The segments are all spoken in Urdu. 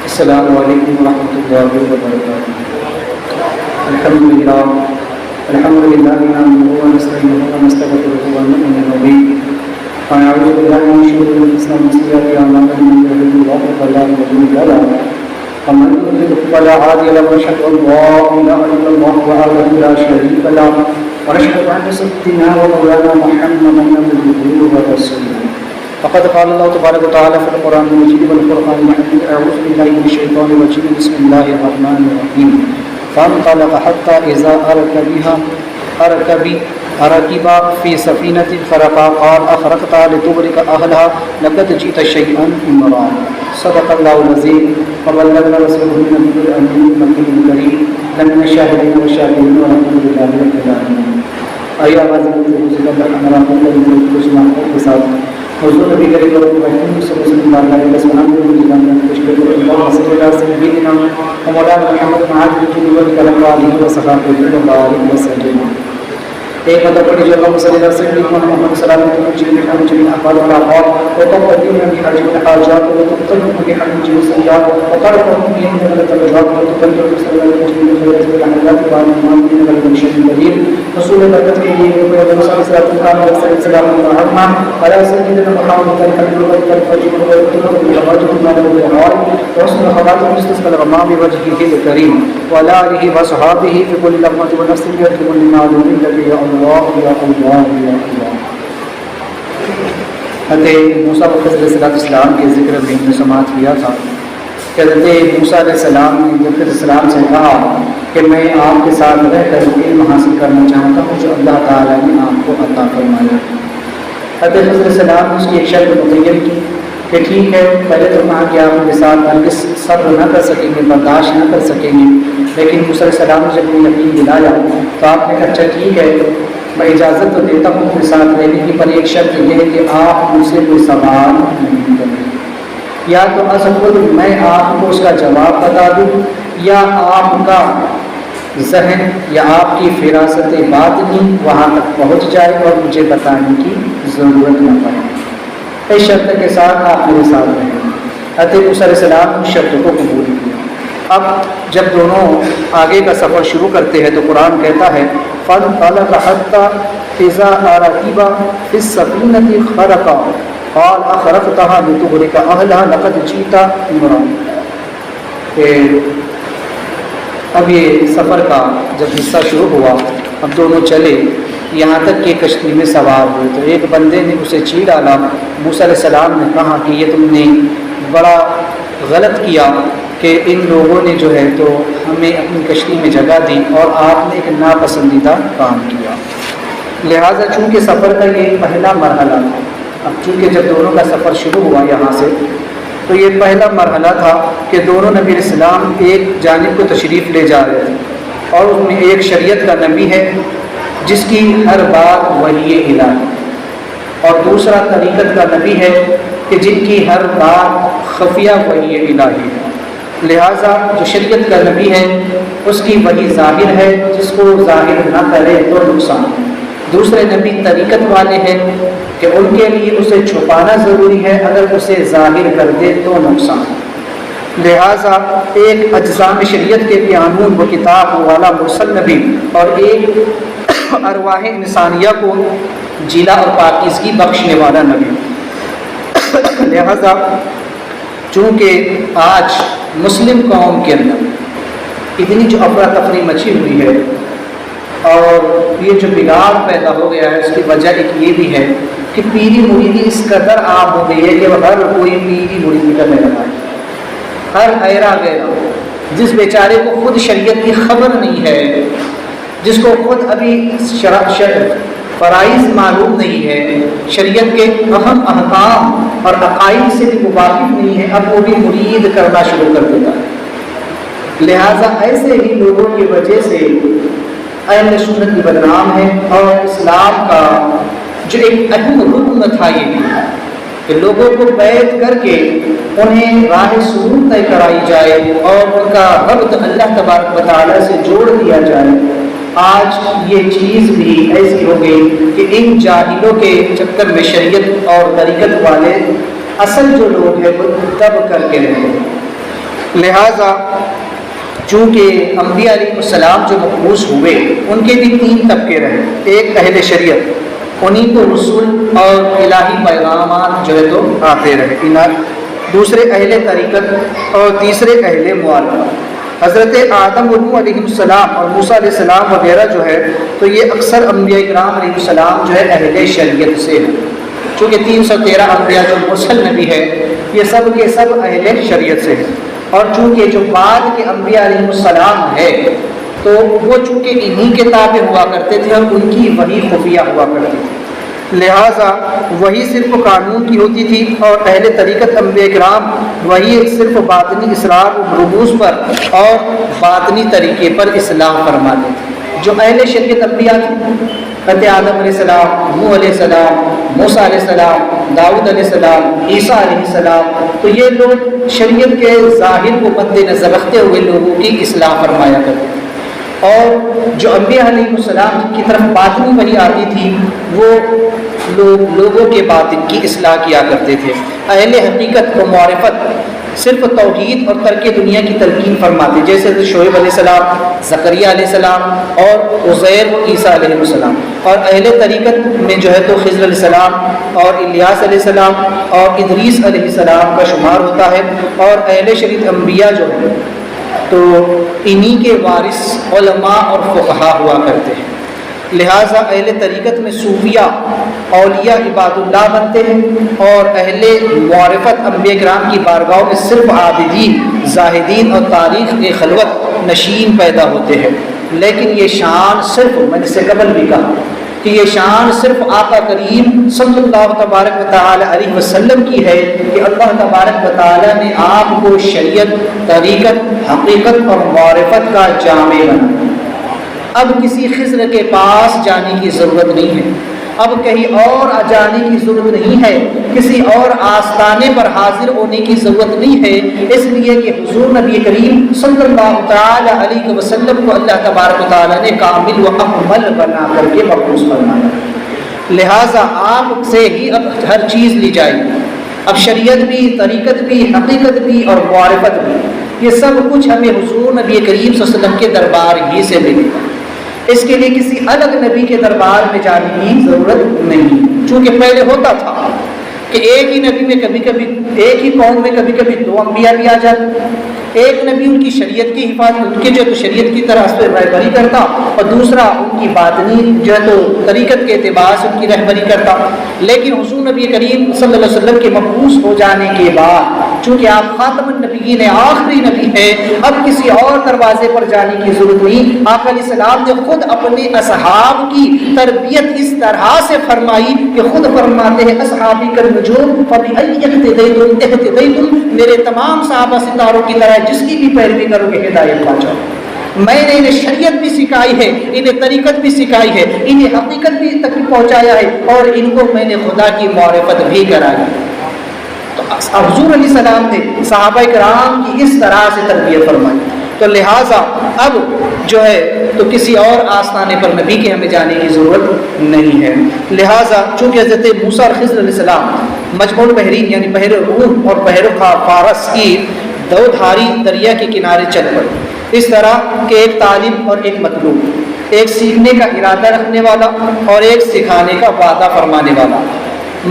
السلام علیکم ورحمۃ اللہ وبرکاتہ۔ الحمد للہ نحمده ونستعینه ونستغفره ونؤمن به ونعوذ باللہ من شرور انفسنا ومن سیئات اعمالنا، من يهده الله فلا مضل له ومن يضلل فلا هادي له، ونشهد ان لا اله الا الله وحده لا شريك له ونشهد ان سيدنا ومولانا محمدا عبده ورسوله۔ فقد قال الله تبارك وتعالى في القرآن المجيد والفرقان المحمود: أعوذ بالله من الشيطان الرجيم، بسم الله الرحمن الرحيم۔ فانطلق حتى إذا ركب في سفينة خرقها قال أخرقتها لتغرق أهلها لقد جئت شيئا إمرا۔ صدق الله العظيم وبلغنا رسوله النبي الأمين المكي الكريم، لمن الشاهدين والشاكرين والحمد لله رب العالمين۔ آیا حضرت حضور اللہ ہمارا مطلب کچھ معقول کے ساتھ حضور نبی کریم صلی اللہ علیہ وسلم علیہ وسلم کو جاننے کی کوشش کرتے ہیں۔ اللہ صلی اللہ علیہ وسلم مولانا محمد معاذ بن جبل کلام علیہ وصحبہ وسلم۔ ایک مطلب پڑھی جو اللہ صلی اللہ علیہ وسلم محمد صلی اللہ علیہ وسلم جميع احوال والاحوال وتقدم بحج الحاجات وتقدم بحج السيئات وترفع به من الدرجات وتقدم صلى الله عليه وسلم خير الحاجات وعلى من من البشر الكريم رسول بركت کے لیے صلی اللہ علیہ وسلم سلام الرحمن على سيدنا محمد الحبيب والفجر والحاجات والحوال وحسن خواتم مستسقى الغمام بوجهه الكريم وعلى اله وصحبه في كل لمحة ونفس يكتب للمعلوم الذي حضرت موسیٰ علیہ السلام کے ذکر میں ہم نے سماعت کیا تھا کہ حضرت موسیٰ علیہ السلام نے علیہ السلام سے کہا کہ میں آپ کے ساتھ رہ کر علم حاصل کرنا چاہتا ہوں جو اللہ تعالیٰ نے آپ کو عطا فرمایا۔ حضرت علیہ السلام نے اس کی ایک شرط متعین کی کہ ٹھیک ہے، پہلے تو کہا کہ آپ میرے ساتھ ہرگز صبر نہ کر سکیں گے، برداشت نہ کر سکیں گے، لیکن موسیٰ علیہ السلام نے جب یہ یقین دلایا تو آپ نے کہا اچھا ٹھیک ہے، میں اجازت تو دیتا ہوں اپنے ساتھ رہنے کی، پر ایک شرط یہ ہے کہ آپ مجھ سے کوئی سوال نہیں کریں، یا تو خود میں آپ کو اس کا جواب بتا دوں یا آپ کا ذہن یا آپ کی فراست باطنی وہاں تک پہنچ جائے اور مجھے بتانے کی ضرورت نہ پڑے۔ اس شرط کے ساتھ آپ میرے ساتھ رہیں۔ حضرت موسیٰ علیہ السلام نے شرط کو قبول کیا۔ اب جب دونوں آگے کا سفر شروع کرتے ہیں تو قرآن کہتا ہے فانطلق حتى إذا ركب في السفينة خرقها قال أخرقتها لتغرق أهلها لقد جئت إمرا۔ اب یہ سفر کا جب حصہ شروع ہوا، اب دونوں چلے یہاں تک کہ کشتی میں سوار ہوئے تو ایک بندے نے اسے چیڑ ڈالا۔ موسیٰ علیہ السلام نے کہا کہ یہ تم نے بڑا غلط کیا کہ ان لوگوں نے جو ہے تو ہمیں اپنی کشتی میں جگہ دی اور آپ نے ایک ناپسندیدہ کام کیا، لہٰذا چونکہ سفر کا یہ پہلا مرحلہ تھا۔ اب چونکہ جب دونوں کا سفر شروع ہوا یہاں سے تو یہ پہلا مرحلہ تھا کہ دونوں نبی علیہ السلام ایک جانب کو تشریف لے جا رہے تھے اور اس میں ایک شریعت کا نبی ہے جس کی ہر بات وحی الہی، اور دوسرا طریقت کا نبی ہے کہ جن کی ہر بات خفیہ وحی الہی ہے، لہٰذا جو شریعت کا نبی ہے اس کی وحی ظاہر ہے، جس کو ظاہر نہ کرے تو نقصان۔ دوسرے نبی طریقت والے ہیں کہ ان کے لیے اسے چھپانا ضروری ہے، اگر اسے ظاہر کر دے تو نقصان۔ لہٰذا ایک اجزام شریعت کے قانون و کتاب والا مرسل نبی اور ایک ارواح انسانیہ کو جلا اور پاکیزگی بخشنے والا نبی۔ لہٰذا چونکہ آج مسلم قوم کے اندر اتنی جو افراتفری مچی ہوئی ہے اور یہ جو بگاڑ پیدا ہو گیا ہے، اس کی وجہ ایک یہ بھی ہے کہ پیری مریدی اس قدر عام ہو گئی ہے کہ وہ ہر کوئی پیری مریدی کرنے لگا ہے۔ ہر ایرا گیا جس بیچارے کو خود شریعت کی خبر نہیں ہے، جس کو خود ابھی فرائض معلوم نہیں ہے، شریعت کے اہم احکام اور عقائد سے بھی واقف نہیں ہے، اب وہ بھی مرید کرنا شروع کر دیتا ہے۔ لہٰذا ایسے ہی لوگوں کی وجہ سے اہل سنت کی بدنام ہے، اور اسلام کا جو ایک اہم رکن تھا یہ کہ لوگوں کو بیعت کر کے انہیں راہ سرور طے کرائی جائے اور ان کا ربط اللہ تبارک و تعالیٰ سے جوڑ دیا جائے، آج یہ چیز بھی ایسی ہو گئی کہ ان جاہلوں کے چکر میں شریعت اور طریقت والے اصل جو لوگ ہیں وہ دب کر کے رہے۔ لہٰذا چونکہ انبیاء علیہ السلام جو مبعوث ہوئے ان کے بھی 3 طبقے رہے. ایک اہل شریعت، انہیں کو رسول اور الہی پیغامات جو ہے تو آتے رہے. دوسرے اہل طریقت اور تیسرے اہل معارفت. حضرت آدم و نوح علیہ السلام اور موسیٰ علیہ السلام وغیرہ جو ہے تو یہ اکثر انبیاء کرام علیہ السلام جو ہے اہل شریعت سے ہیں. چونکہ 313 انبیاء جو مرسل نبی ہے یہ سب کے سب اہل شریعت سے ہیں. اور چونکہ جو بعد کے انبیاء علیہ السلام ہے تو وہ چونکہ انہی کے تابع ہوا کرتے تھے اور ان کی وحی خفیہ ہوا کرتی تھی، لہٰذا وہی صرف قانون کی ہوتی تھی. اور اہل طریقت انبیاء کرام وہی صرف باطنی اسرار و رموز پر اور باطنی طریقے پر اصلاح فرماتے تھے. جو اہل شریعت انبیاء تھے، حضرت آدم علیہ السلام، نوح علیہ السلام، موسیٰ علیہ السلام، داؤد علیہ السلام، عیسیٰ علیہ السلام، تو یہ لوگ شریعت کے ظاہر کو مد نظر رکھتے ہوئے لوگوں کی اصلاح فرمایا کرتے تھے. اور جو انبیاء علیہ السلام کی طرف باطنی وحی آتی تھی وہ لوگوں کے باطن کی اصلاح کیا کرتے تھے. اہل حقیقت و معرفت صرف توحید اور ترک دنیا کی تلقین فرماتے، جیسے شعیب علیہ السلام، زکریا علیہ السلام اور عزیر و عیسیٰ علیہ السلام. اور اہل طریقت میں جو ہے تو خضر علیہ السلام اور الیاس علیہ السلام اور ادریس علیہ السلام کا شمار ہوتا ہے. اور اہل شریعت انبیاء جو ہے تو انہی کے وارث علماء اور فقہا ہوا کرتے ہیں. لہٰذا اہل طریقت میں صوفیہ اولیاء عباد اللہ بنتے ہیں اور اہل معرفت انبیاء کرام کی بارگاہوں میں صرف عابدین، زاہدین اور تاریخ کے خلوت نشین پیدا ہوتے ہیں. لیکن یہ شان صرف میں نے سے قبل بھی کہا کہ یہ شان صرف آقا کریم صلی اللہ تبارک و تعالی علیہ وسلم کی ہے کہ اللہ تبارک و تعالی نے آپ کو شریعت، طریقت، حقیقت اور معرفت کا جامع بنا. اب کسی خضر کے پاس جانے کی ضرورت نہیں ہے، اب کہیں اور جانے کی ضرورت نہیں ہے، کسی اور آستانے پر حاضر ہونے کی ضرورت نہیں ہے، اس لیے کہ حضور نبی کریم صلی اللہ تعالی علیہ وسلم کو اللہ تبارک و تعالی نے کامل و اکمل بنا کر کے مبعوث فرمایا. لہٰذا آپ سے ہی اب ہر چیز لی جائے گی. اب شریعت بھی، طریقت بھی، حقیقت بھی اور معرفت بھی، یہ سب کچھ ہمیں حضور نبی کریم صلی اللہ علیہ وسلم کے دربار ہی سے ملے گا. اس کے لیے کسی الگ نبی کے دربار میں جانے کی ضرورت نہیں. چونکہ پہلے ہوتا تھا کہ ایک ہی نبی میں کبھی کبھی ایک ہی قوم میں کبھی کبھی 2 انبیاء بھی آ جاتے. ایک نبی ان کی شریعت کی حفاظت، ان کے جو تو شریعت کی طرح اس پہ رہبری کرتا، اور دوسرا ان کی باطنی جو ہے تو طریقت کے اعتبار سے ان کی رہبری کرتا. لیکن حضور نبی کریم صلی اللہ علیہ وسلم کے مبعوث ہو جانے کے بعد چونکہ آپ خاتم النبیین آخری نبی ہیں، اب کسی اور دروازے پر جانے کی ضرورت نہیں. آپ علیہ السلام نے خود اپنے اصحاب کی تربیت اس طرح سے فرمائی کہ خود فرماتے ہیں اصحابی کالنجوم فبأی اقتدیتم اہتدیتم، میرے تمام صحابہ ستاروں کی طرح جس کی بھی پیروی کرو گے ہدایت پا جاؤ. میں نے انہیں شریعت بھی سکھائی ہے، انہیں طریقت بھی سکھائی ہے، انہیں حقیقت بھی تک پہنچایا ہے، اور ان کو میں نے خدا کی معرفت بھی کرائی. تو حضور علیہ السلام نے صحابہ کرام کی اس طرح سے تربیت فرمائی. تو لہٰذا اب جو ہے تو کسی اور آستانے پر نبی کے ہمیں جانے کی ضرورت نہیں ہے. لہٰذا چونکہ حضرت موسیٰ اور خضر علیہ السلام مجمع البحرین یعنی بحر روم اور بحر فارس کی 2 دھاری دریا کے کنارے چل پڑے، اس طرح کہ ایک طالب اور ایک مطلوب، ایک سیکھنے کا ارادہ رکھنے والا اور ایک سکھانے کا وعدہ فرمانے والا.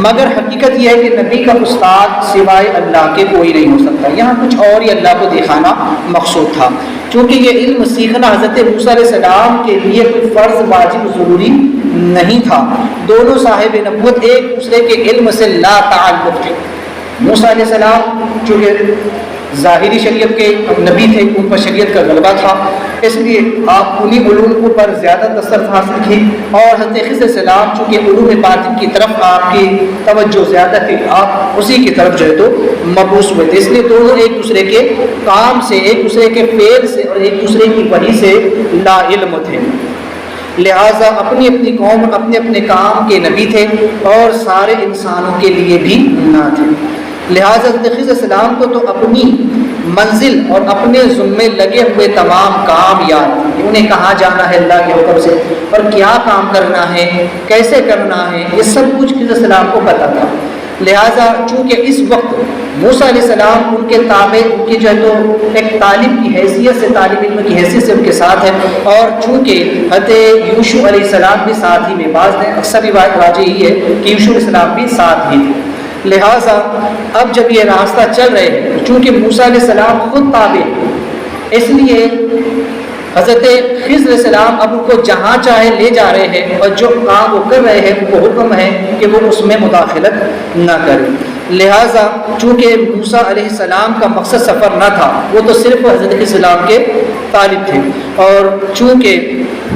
مگر حقیقت یہ ہے کہ نبی کا استاد سوائے اللہ کے کوئی نہیں ہو سکتا. یہاں کچھ اور ہی اللہ کو دکھانا مقصود تھا. چونکہ یہ علم سیکھنا حضرت موسیٰ علیہ السلام کے لیے کوئی فرض واجب ضروری نہیں تھا. دونوں صاحب نبوت ایک دوسرے کے علم سے لا تعلق تھے. موسیٰ علیہ السلام چونکہ ظاہری شریعت کے نبی تھے، ان پر شریعت کا غلبہ تھا، اس لیے آپ انہی علوم پر زیادہ دسترس حاصل کی. اور حضرت خضر علیہ السلام چونکہ علوم باطن کی طرف آپ کی توجہ زیادہ تھی، آپ اسی کی طرف جو ہے تو مبعوث ہوئے تھے. اس لیے دونوں ایک دوسرے کے کام سے، ایک دوسرے کے فعل سے اور ایک دوسرے کی وحی سے لا علم تھے. لہٰذا اپنی اپنی قوم اپنے اپنے کام کے نبی تھے اور سارے انسانوں کے لیے بھی نہ تھے. لہٰذا خضر علیہ السلام کو تو اپنی منزل اور اپنے ذمے لگے ہوئے تمام کام یاد تھے. انہیں کہاں جانا ہے اللہ کے حکم سے اور کیا کام کرنا ہے، کیسے کرنا ہے، یہ سب کچھ خضر علیہ السلام کو پتہ تھا. لہٰذا چونکہ اس وقت موسیٰ علیہ السلام ان کے تابع ان کی جو ہے تو ایک طالب کی حیثیت سے، طالب علم کی حیثیت سے ان کے ساتھ ہے، اور چونکہ حضرت یوشع علیہ السلام بھی ساتھ ہی میں، بعض نے اکثر روایت راجع یہی ہے کہ یوشع علیہ السلام بھی ساتھ ہی تھے۔ لہٰذا اب جب یہ راستہ چل رہے ہیں، چونکہ موسیٰ علیہ السلام خود تابع، اس لیے حضرت خضر علیہ السلام اب ان کو جہاں چاہے لے جا رہے ہیں، اور جو کام وہ کر رہے ہیں ان کو حکم ہے کہ وہ اس میں مداخلت نہ کریں۔ لہٰذا چونکہ موسیٰ علیہ السلام کا مقصد سفر نہ تھا، وہ تو صرف حضرت خضر السلام کے طالب تھے، اور چونکہ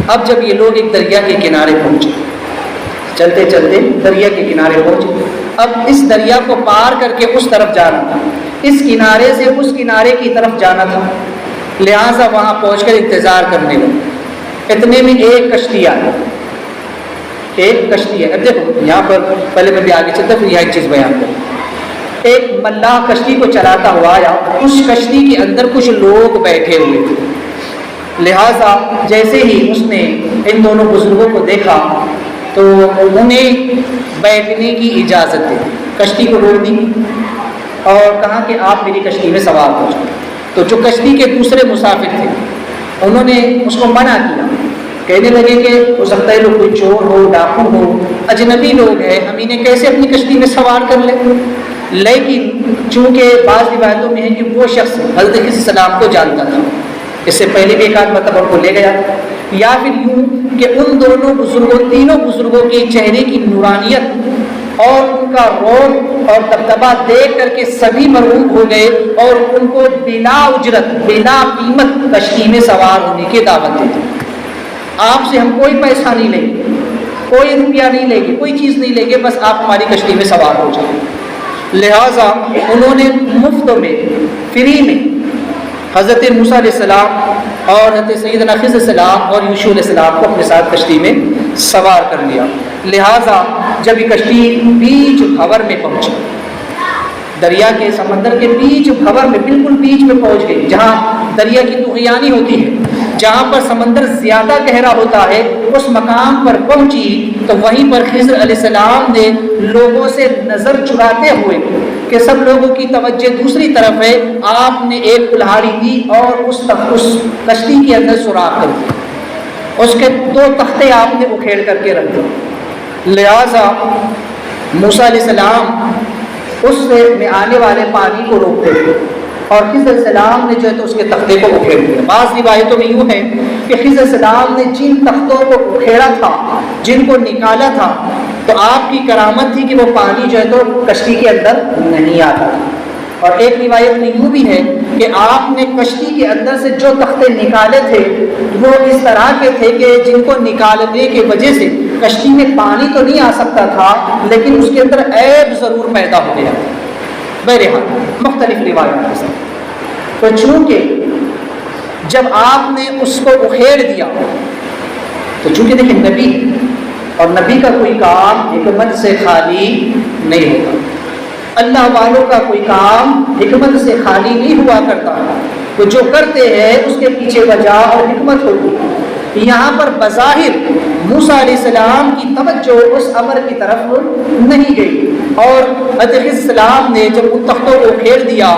اب جب یہ لوگ ایک دریا کے کنارے پہنچے، چلتے چلتے دریا کے کنارے پہنچے، اب اس دریا کو پار کر کے اس طرف جانا تھا، اس کنارے سے اس کنارے کی طرف جانا تھا، لہٰذا وہاں پہنچ کر انتظار کرنے لگے۔ اتنے میں ایک کشتی آئی، ایک کشتی ہے، اب دیکھو یہاں پر پہلے میں بھی آگے چلتا پھر یہاں ایک چیز بیان کروں۔ ایک ملاح کشتی کو چلاتا ہوا آیا، اس کشتی کے اندر کچھ لوگ بیٹھے ہوئے تھے، لہٰذا جیسے ہی اس نے ان دونوں بزرگوں کو دیکھا تو انہیں بیٹھنے کی اجازت دی، کشتی کو روک دی اور کہا کہ آپ میری کشتی میں سوار ہو جائیں۔ تو جو کشتی کے دوسرے مسافر تھے انہوں نے اس کو منع کیا، کہنے لگے کہ ہو سکتا ہے لوگ کوئی چور ہو، ڈاکو ہو، اجنبی لوگ ہیں، ہم انہیں کیسے اپنی کشتی میں سوار کر لیں۔ لیکن چونکہ بعض روایتوں میں ہے کہ وہ شخص حضرت خضر علیہ السلام کو جانتا تھا، اس سے پہلے بھی ایک آدھ مرتبہ کو لے گیا، یا پھر یوں کہ ان دونوں بزرگوں، تینوں بزرگوں کے چہرے کی نورانیت اور ان کا روب اور دبدبہ دیکھ کر کے سبھی مرعوب ہو گئے اور ان کو بلا اجرت، بلا قیمت کشتی میں سوار ہونے کی دعوت دی تھی۔ آپ سے ہم کوئی پیسہ نہیں لیں گے، کوئی روپیہ نہیں لیں گے، کوئی چیز نہیں لیں گے، بس آپ ہماری کشتی میں سوار ہو جائیں۔ لہٰذا انہوں نے مفت میں، فری میں حضرت موسیٰ علیہ السلام اور حضرت سیدنا خضر علیہ السلام اور یوشع علیہ السلام کو اپنے ساتھ کشتی میں سوار کر لیا۔ لہٰذا جب یہ کشتی بیچ بھور میں پہنچی، دریا کے سمندر کے بیچ بھور میں، بالکل بیچ میں پہنچ گئی، جہاں دریا کی طغیانی ہوتی ہے، جہاں پر سمندر زیادہ گہرا ہوتا ہے، اس مقام پر پہنچی تو وہیں پر خضر علیہ السلام نے لوگوں سے نظر چراتے ہوئے کہ سب لوگوں کی توجہ دوسری طرف ہے، آپ نے ایک کلہاڑی دی اور اس کشتی کے اندر سوراخ کر دی، اس کے 2 تختے آپ نے اکھیڑ کر کے رکھ دیے۔ لہٰذا موسیٰ علیہ السلام اس میں آنے والے پانی کو روکتے تھے اور خضر علیہ السلام نے جو ہے تو اس کے تختے کو اکھیڑ دیا۔ بعض روایتوں میں یوں ہے کہ خضر علیہ السلام نے جن تختوں کو اکھیڑا تھا، جن کو نکالا تھا، تو آپ کی کرامت تھی کہ وہ پانی جو ہے تو کشتی کے اندر نہیں آتا تھا۔ اور ایک روایت میں یوں بھی ہے کہ آپ نے کشتی کے اندر سے جو تختے نکالے تھے وہ اس طرح کے تھے کہ جن کو نکالنے کی وجہ سے کشتی میں پانی تو نہیں آ سکتا تھا لیکن اس کے اندر عیب ضرور پیدا ہو گیا۔ بہرحال مختلف روایات کے ساتھ، تو چونکہ جب آپ نے اس کو اکھیڑ دیا تو چونکہ دیکھیں نبی اور نبی کا کوئی کام حکمت سے خالی نہیں ہوتا، اللہ والوں کا کوئی کام حکمت سے خالی نہیں ہوا کرتا، وہ جو کرتے ہیں اس کے پیچھے وجہ اور حکمت ہوتی ہے۔ یہاں پر بظاہر موسیٰ علیہ السلام کی توجہ اس امر کی طرف نہیں گئی، اور حضرت خضر علیہ السلام نے جب ان تختوں کو پھیر دیا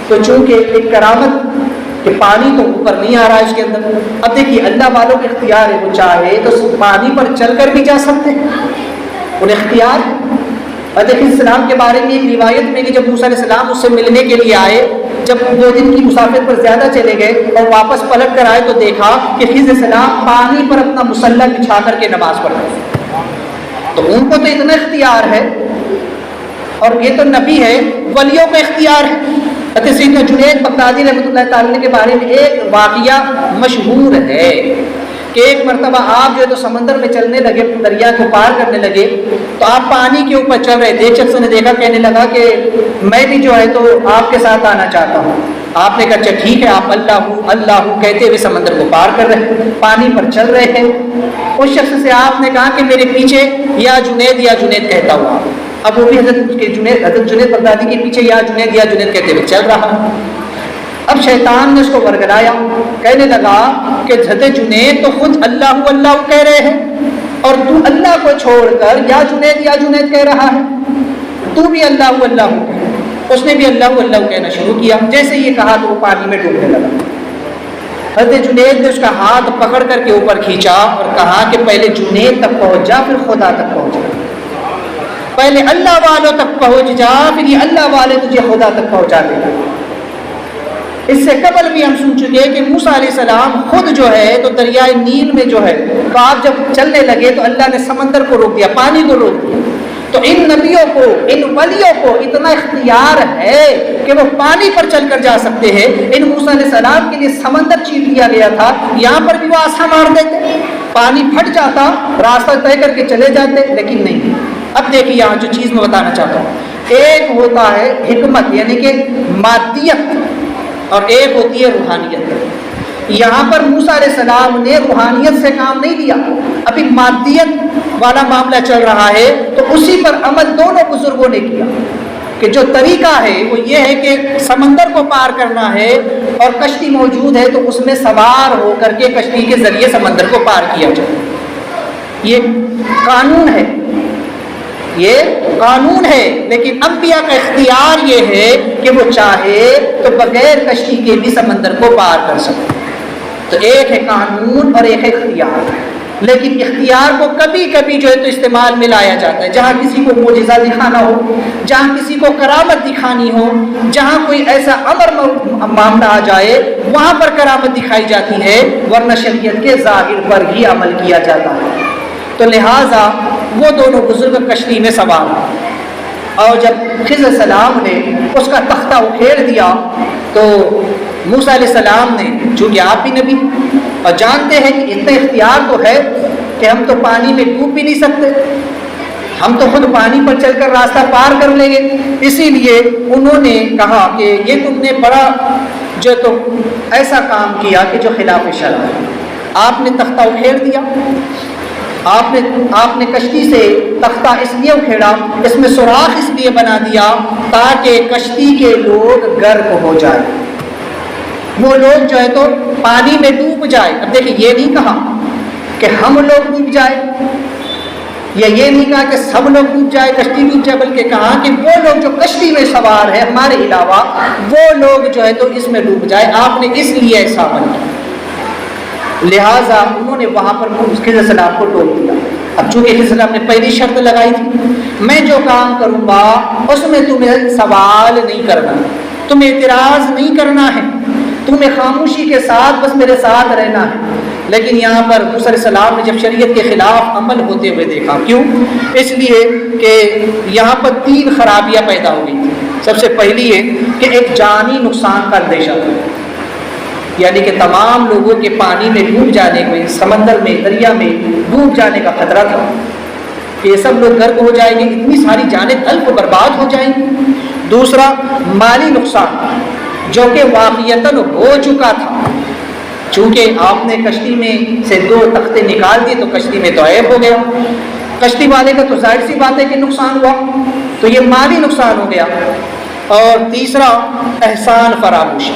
تو چونکہ ایک کرامت کہ پانی تو اوپر نہیں آ رہا ہے اس کے اندر، اب دیکھیے اللہ والوں کے اختیار ہے، وہ چاہے تو پانی پر چل کر بھی جا سکتے ہیں، انہیں اختیار۔ حضرت خضر علیہ السلام کے بارے میں ایک روایت میں کہ جب موسیٰ علیہ السلام اس سے ملنے کے لیے آئے، جب 2 دن کی مسافر پر زیادہ چلے گئے اور واپس پلٹ کر آئے تو دیکھا کہ خضر علیہ السلام پانی پر اپنا مصلی بچھا کر کے نماز پڑھ رہے، تو ان کو تو اتنا اختیار ہے، اور یہ تو نبی ہے، ولیوں کا اختیار ہے۔ حضرت سیدنا جنید بغدادی رحمۃ اللہ تعالی کے بارے میں ایک واقعہ مشہور ہے کہ ایک مرتبہ آپ جو ہے تو سمندر میں چلنے لگے، دریا کو پار کرنے لگے، تو آپ پانی کے اوپر چل رہے تھے، ایک شخص نے دیکھا، کہنے لگا کہ میں بھی جو ہے تو آپ کے ساتھ آنا چاہتا ہوں۔ آپ نے کہا اچھا ٹھیک ہے، آپ اللہ اللہ کہتے ہوئے سمندر کو پار کر رہے ہیں، پانی پر چل رہے ہیں۔ اس شخص سے آپ نے کہا کہ میرے پیچھے یا جنید کہتا ہوا، اب وہ بھی حضرت جنید بغدادی کے پیچھے یا جنید کہتے ہوئے چل رہا۔ اب شیطان نے اس کو ورگلایا، کہنے لگا کہ حضرت جنید تو خود اللہ اللہ کہہ رہے ہیں اور تو اللہ کو چھوڑ کر یا جنید کہہ رہا ہے۔ تو بھی اللہ اللہ کہہ۔ اس نے بھی اللہ اللہ کہنا شروع کیا، جیسے یہ کہا تو وہ پانی میں ڈوبنے لگا۔ حضرت جنید نے اس کا ہاتھ پکڑ کر کے اوپر کھینچا اور کہا کہ پہلے جنید تک پہنچ جا، پھر خدا تک پہنچ جا، پہلے اللہ والوں تک پہنچ جا، پھر یہ اللہ والے تجھے خدا تک پہنچا دے گا۔ اس سے قبل بھی ہم سن چکے کہ موسیٰ علیہ السلام خود جو ہے تو دریائے نیل میں جو ہے تو آپ جب چلنے لگے تو اللہ نے سمندر کو روک دیا، پانی کو روک دیا۔ تو ان نبیوں کو، ان ولیوں کو اتنا اختیار ہے کہ وہ پانی پر چل کر جا سکتے ہیں۔ ان موسیٰ علیہ السلام کے لیے سمندر چیر دیا گیا تھا، یہاں پر بھی وہ آسا مار دیتے، پانی پھٹ جاتا، راستہ طے کر کے چلے جاتے، لیکن نہیں۔ اب دیکھیے یہاں جو چیز میں بتانا چاہتا ہوں، ایک ہوتا ہے حکمت یعنی کہ مادیت، اور ایک ہوتی ہے روحانیت۔ یہاں پر موسیٰ علیہ السلام نے روحانیت سے کام نہیں لیا، ابھی مادیت والا معاملہ چل رہا ہے، تو اسی پر عمل دونوں بزرگوں نے کیا کہ جو طریقہ ہے وہ یہ ہے کہ سمندر کو پار کرنا ہے اور کشتی موجود ہے تو اس میں سوار ہو کر کے کشتی کے ذریعے سمندر کو پار کیا جائے۔ یہ قانون ہے، یہ قانون ہے، لیکن انبیاء کا اختیار یہ ہے کہ وہ چاہے تو بغیر کشتی کے بھی سمندر کو پار کر سکے۔ تو ایک ہے قانون اور ایک ہے اختیار، لیکن اختیار کو کبھی کبھی جو ہے تو استعمال میں لایا جاتا ہے، جہاں کسی کو معجزہ دکھانا ہو، جہاں کسی کو کرامت دکھانی ہو، جہاں کوئی ایسا امر معاملہ آ جائے وہاں پر کرامت دکھائی جاتی ہے، ورنہ شریعت کے ظاہر پر ہی عمل کیا جاتا ہے۔ تو لہٰذا وہ دونوں بزرگ کشتی میں سوار ہوئے، اور جب خضر السلام نے اس کا تختہ اکھیڑ دیا تو موسیٰ علیہ السلام نے، چونکہ آپ بھی نبی اور جانتے ہیں کہ اتنا اختیار تو ہے کہ ہم تو پانی میں ڈوب بھی نہیں سکتے، ہم تو خود پانی پر چل کر راستہ پار کر لیں گے، اسی لیے انہوں نے کہا کہ یہ تم نے بڑا جو تو ایسا کام کیا کہ جو خلاف شرع ہے۔ آپ نے تختہ اکھیڑ دیا، آپ نے کشتی سے تختہ اس لیے اکھیڑا، اس میں سوراخ اس لیے بنا دیا تاکہ کشتی کے لوگ غرق ہو جائے، وہ لوگ جو ہے تو پانی میں ڈوب جائے۔ اب دیکھیں یہ نہیں کہا کہ ہم لوگ ڈوب جائے، یا یہ نہیں کہا کہ سب لوگ ڈوب جائے، کشتی ڈوب جائے، بلکہ کہا کہ وہ لوگ جو کشتی میں سوار ہے ہمارے علاوہ وہ لوگ جو ہے تو اس میں ڈوب جائے۔ آپ نے اس لیے ایسا عمل کیا، لہٰذا انہوں نے وہاں پر خضر السلام کو ٹوک دیا۔ اب چونکہ خضر السلام نے پہلی شرط لگائی تھی، میں جو کام کروں گا اس میں تمہیں سوال نہیں کرنا، تمہیں اعتراض نہیں کرنا ہے، تمہیں خاموشی کے ساتھ بس میرے ساتھ رہنا ہے۔ لیکن یہاں پر موسیٰ علیہ السلام نے جب شریعت کے خلاف عمل ہوتے ہوئے دیکھا، کیوں؟ اس لیے کہ یہاں پر 3 خرابیاں پیدا ہو گئی تھیں۔ سب سے پہلی یہ کہ ایک جانی نقصان کا اندیشہ تھا، یعنی کہ تمام لوگوں کے پانی میں ڈوب جانے میں، سمندر میں، دریا میں ڈوب جانے کا خطرہ تھا کہ یہ سب لوگ غرق ہو جائیں گے، اتنی ساری جانیں تلف برباد ہو جائیں گی۔ دوسرا مالی نقصان جو کہ واقعتاً ہو چکا تھا، چونکہ آپ نے کشتی میں سے 2 تختے نکال دیے تو کشتی میں تو عیب ہو گیا، کشتی والے کا تو ظاہر سی بات ہے کہ نقصان ہوا، تو یہ مالی نقصان ہو گیا۔ اور تیسرا احسان فراموشی،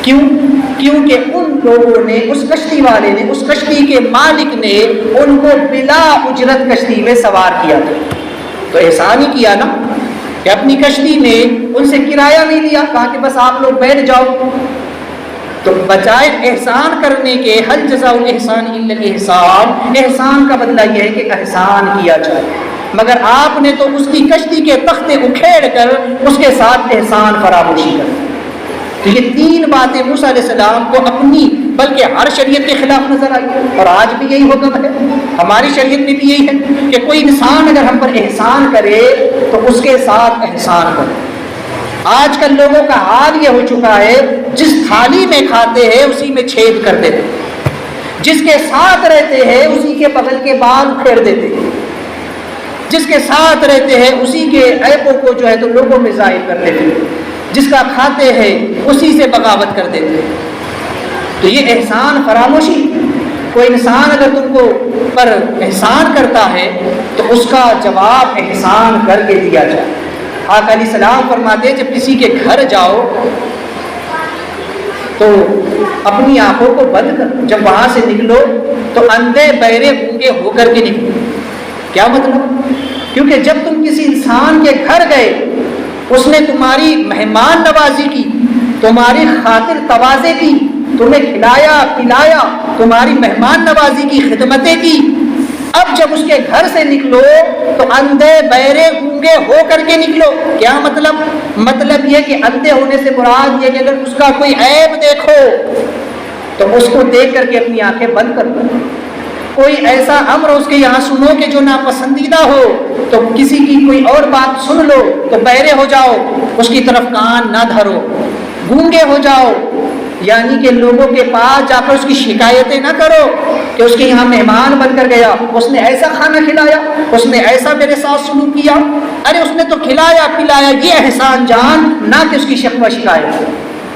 کیونکہ ان لوگوں نے، اس کشتی والے نے، اس کشتی کے مالک نے ان کو بلا اجرت کشتی میں سوار کیا تھا، تو احسان ہی کیا نا کہ اپنی کشتی میں ان سے کرایہ نہیں لیا، کہا کہ بس آپ لوگ بیٹھ جاؤ۔ تو بجائے احسان کرنے کے حل جزاء الاحسان الا الاحسان، احسان کا بدلہ یہ ہے کہ احسان کیا جائے، مگر آپ نے تو اس کی کشتی کے تختے اکھیڑ کر اس کے ساتھ احسان فراموشی کر۔ تو یہ 3 باتیں موسیٰ علیہ السلام کو اپنی بلکہ ہر شریعت کے خلاف نظر آئی، اور آج بھی یہی حکم ہے، ہماری شریعت میں بھی یہی ہے کہ کوئی انسان اگر ہم پر احسان کرے تو اس کے ساتھ احسان کرے۔ آج کل لوگوں کا حال یہ ہو چکا ہے، جس تھالی میں کھاتے ہیں اسی میں چھید کر دیتے، جس کے ساتھ رہتے ہیں اسی کے بغل کے بال اکھیڑ دیتے، جس کے ساتھ رہتے ہیں اسی کے عیبوں کو جو ہے تو لوگوں میں ظاہر کر دیتے، جس کا کھاتے ہیں اسی سے بغاوت کر دیتے۔ تو یہ احسان فراموشی، کوئی انسان اگر تم کو پر احسان کرتا ہے تو اس کا جواب احسان کر کے دیا جائے۔ آقا علیہ السلام فرماتے ہیں جب کسی کے گھر جاؤ تو اپنی آنکھوں کو بند کر، جب وہاں سے نکلو تو اندھے بہرے گونگے ہو کر کے نکلو۔ کیا مطلب؟ کیونکہ جب تم کسی انسان کے گھر گئے، اس نے تمہاری مہمان نوازی کی، تمہاری خاطر تواضع کی، تمہیں کھلایا پلایا، تمہاری مہمان نوازی کی، خدمتیں کی، اب جب اس کے گھر سے نکلو تو اندھے بہرے گونگے ہو کر کے نکلو۔ کیا مطلب یہ کہ اندھے ہونے سے مراد یہ کہ اگر اس کا کوئی عیب دیکھو تو اس کو دیکھ کر کے اپنی آنکھیں بند کر دو، کوئی ایسا امر اس کے یہاں سنو کہ جو ناپسندیدہ ہو تو کسی کی کوئی اور بات سن لو تو بہرے ہو جاؤ، اس کی طرف کان نہ دھرو، گونگے ہو جاؤ، یعنی کہ لوگوں کے پاس جا کر اس کی شکایتیں نہ کرو کہ اس کے یہاں مہمان بن کر گیا، اس نے ایسا کھانا کھلایا، اس نے ایسا میرے ساتھ سلوک کیا، ارے اس نے تو کھلایا پلایا، یہ احسان جان، نہ کہ اس کی شکوہ شکایت۔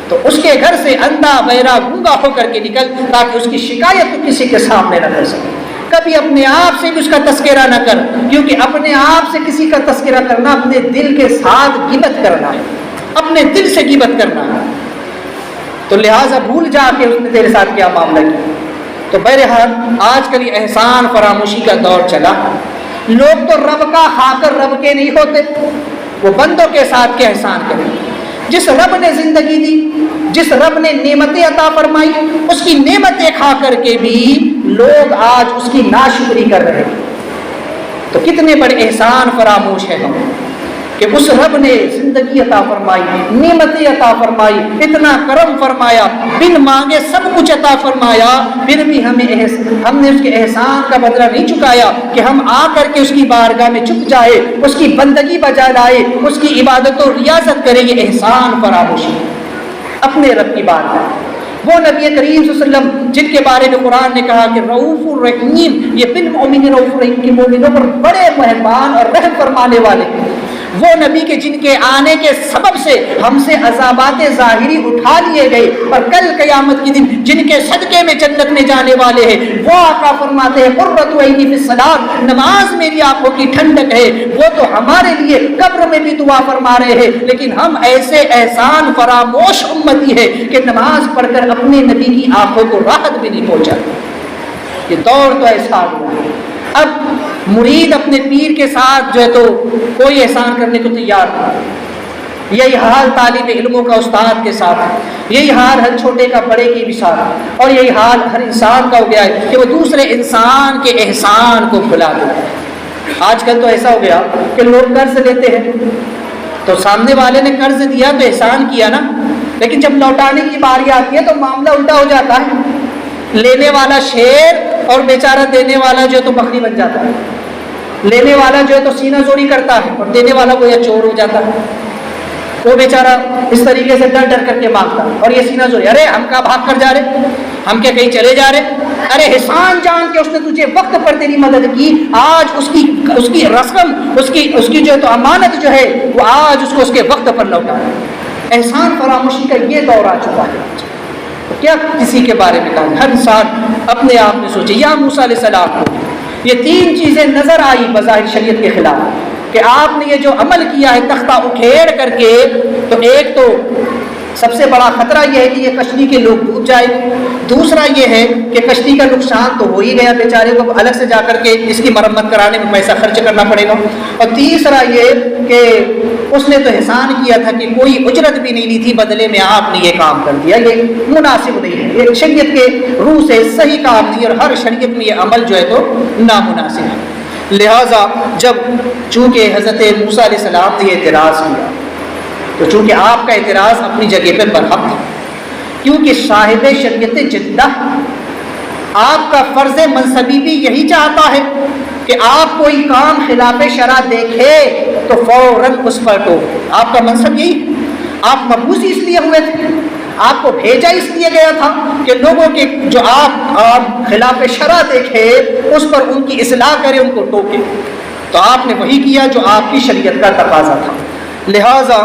تو اس کے گھر سے اندھا بہرا گونگا ہو کر کے نکل، تاکہ اس کی شکایت تو کسی کے سامنے نہ کر سکے۔ کبھی اپنے آپ سے بھی اس کا تذکرہ نہ کر، کیونکہ اپنے آپ سے کسی کا تذکرہ کرنا اپنے دل کے ساتھ غیبت کرنا ہے، اپنے دل سے غیبت کرنا ہے۔ تو لہٰذا بھول جا کے اس نے تیرے ساتھ کیا معاملہ کیا۔ تو بہرحال آج کل یہ احسان فراموشی کا دور چلا، لوگ تو رب کا کھا کر رب کے نہیں ہوتے، وہ بندوں کے ساتھ کیا احسان کریں۔ جس رب نے زندگی دی، جس رب نے نعمتیں عطا فرمائی، اس کی نعمتیں کھا کر کے بھی لوگ آج اس کی ناشکری کر رہے ہیں۔ تو کتنے بڑے احسان فراموش ہیں ہم کہ اس رب نے زندگی عطا فرمائی، نعمتیں عطا فرمائی، اتنا کرم فرمایا، بن مانگے سب کچھ عطا فرمایا، پھر بھی ہم نے اس کے احسان کا بدلہ نہیں چکایا کہ ہم آ کر کے اس کی بارگاہ میں جھک جائے، اس کی بندگی بجا لائے، اس کی عبادت و ریاضت کرے۔ یہ احسان فراموشی اپنے رب کی بات ہے۔ وہ نبی کریم صلی اللہ علیہ وسلم جن کے بارے میں قرآن نے کہا کہ رؤوف الرحیم، یہ بالمؤمنین رؤوف الرحیم، کی مومنوں پر بڑے مہربان اور رحم فرمانے والے، وہ نبی کے جن کے آنے کے سبب سے ہم سے عذابات ظاہری اٹھا لیے گئے، اور کل قیامت کے دن جن کے صدقے میں جنت میں جانے والے ہیں، وہ آقا فرماتے ہیں قرۃ عینی فی الصلاۃ، نماز میری آنکھوں کی ٹھنڈک ہے۔ وہ تو ہمارے لیے قبر میں بھی دعا فرما رہے ہیں، لیکن ہم ایسے احسان فراموش امتی ہے کہ نماز پڑھ کر اپنے نبی کی آنکھوں کو راحت بھی نہیں پہنچا۔ یہ دور تو ایسا ہوا ہے، اب مرید اپنے پیر کے ساتھ جو ہے تو کوئی احسان کرنے کو تیار نہیں۔ یہی حال طالب علموں کا استاد کے ساتھ ہے، یہی حال ہر چھوٹے کا بڑے کی بھی ساتھ، اور یہی حال ہر انسان کا ہو گیا ہے کہ وہ دوسرے انسان کے احسان کو بھلا دے۔ آج کل تو ایسا ہو گیا کہ لوگ قرض لیتے ہیں تو سامنے والے نے قرض دیا تو احسان کیا نا، لیکن جب لوٹانے کی باری آتی ہے تو معاملہ الٹا ہو جاتا ہے، لینے والا شیر اور بیچارہ دینے والا جو ہے تو بکری بن جاتا ہے، لینے والا جو ہے تو سینہ زوری کرتا ہے اور دینے والا وہ یا چور ہو جاتا ہے۔ وہ بیچارہ اس طریقے سے ڈر ڈر کر کے مانگتا اور یہ سینہ زوری، ارے ہم کہاں بھاگ کر جا رہے، ہم کیا کہیں چلے جا رہے، ارے احسان جان کے اس نے تجھے وقت پر تیری مدد کی، آج اس کی رسم اس کی جو ہے تو امانت جو ہے وہ آج اس کو اس کے وقت پر لوٹا۔ احسان فراموشی کا یہ دور آ چکا ہے، تو کیا کسی کے بارے میں کہا؟ ہر انسان اپنے آپ میں سوچے۔ یا موسیٰ علیہ السلام کو یہ تین چیزیں نظر آئی بظاہر شریعت کے خلاف کہ آپ نے یہ جو عمل کیا ہے تختہ اکھیڑ کر کے، تو ایک تو سب سے بڑا خطرہ یہ ہے کہ یہ کشتی کے لوگ ڈوب جائیں، دوسرا یہ ہے کہ کشتی کا نقصان تو ہو ہی گیا، بیچارے کو الگ سے جا کر کے اس کی مرمت کرانے میں پیسہ خرچ کرنا پڑے گا، اور تیسرا یہ کہ اس نے تو احسان کیا تھا کہ کوئی اجرت بھی نہیں لی تھی، بدلے میں آپ نے یہ کام کر دیا، یہ مناسب نہیں ہے، یہ شریعت کے روح سے صحیح کام نہیں، اور ہر شریعت میں یہ عمل جو ہے تو نامناسب ہے۔ لہٰذا جب چونکہ حضرت موسیٰ علیہ السلام نے یہ اعتراض کیا تو چونکہ آپ کا اعتراض اپنی جگہ پہ برحق تھا، کیونکہ صاحب شریعت جدہ آپ کا فرض منصبی بھی یہی چاہتا ہے کہ آپ کوئی کام خلاف شرع دیکھے تو فوراً اس پر ٹوک۔ آپ کا منصب یہی، آپ مبعوث اس لیے ہوئے تھے، آپ کو بھیجا اس لیے گیا تھا کہ لوگوں کے جو آپ خلاف شرع دیکھے اس پر ان کی اصلاح کرے، ان کو ٹوکے، تو آپ نے وہی کیا جو آپ کی شریعت کا تقاضا تھا۔ لہٰذا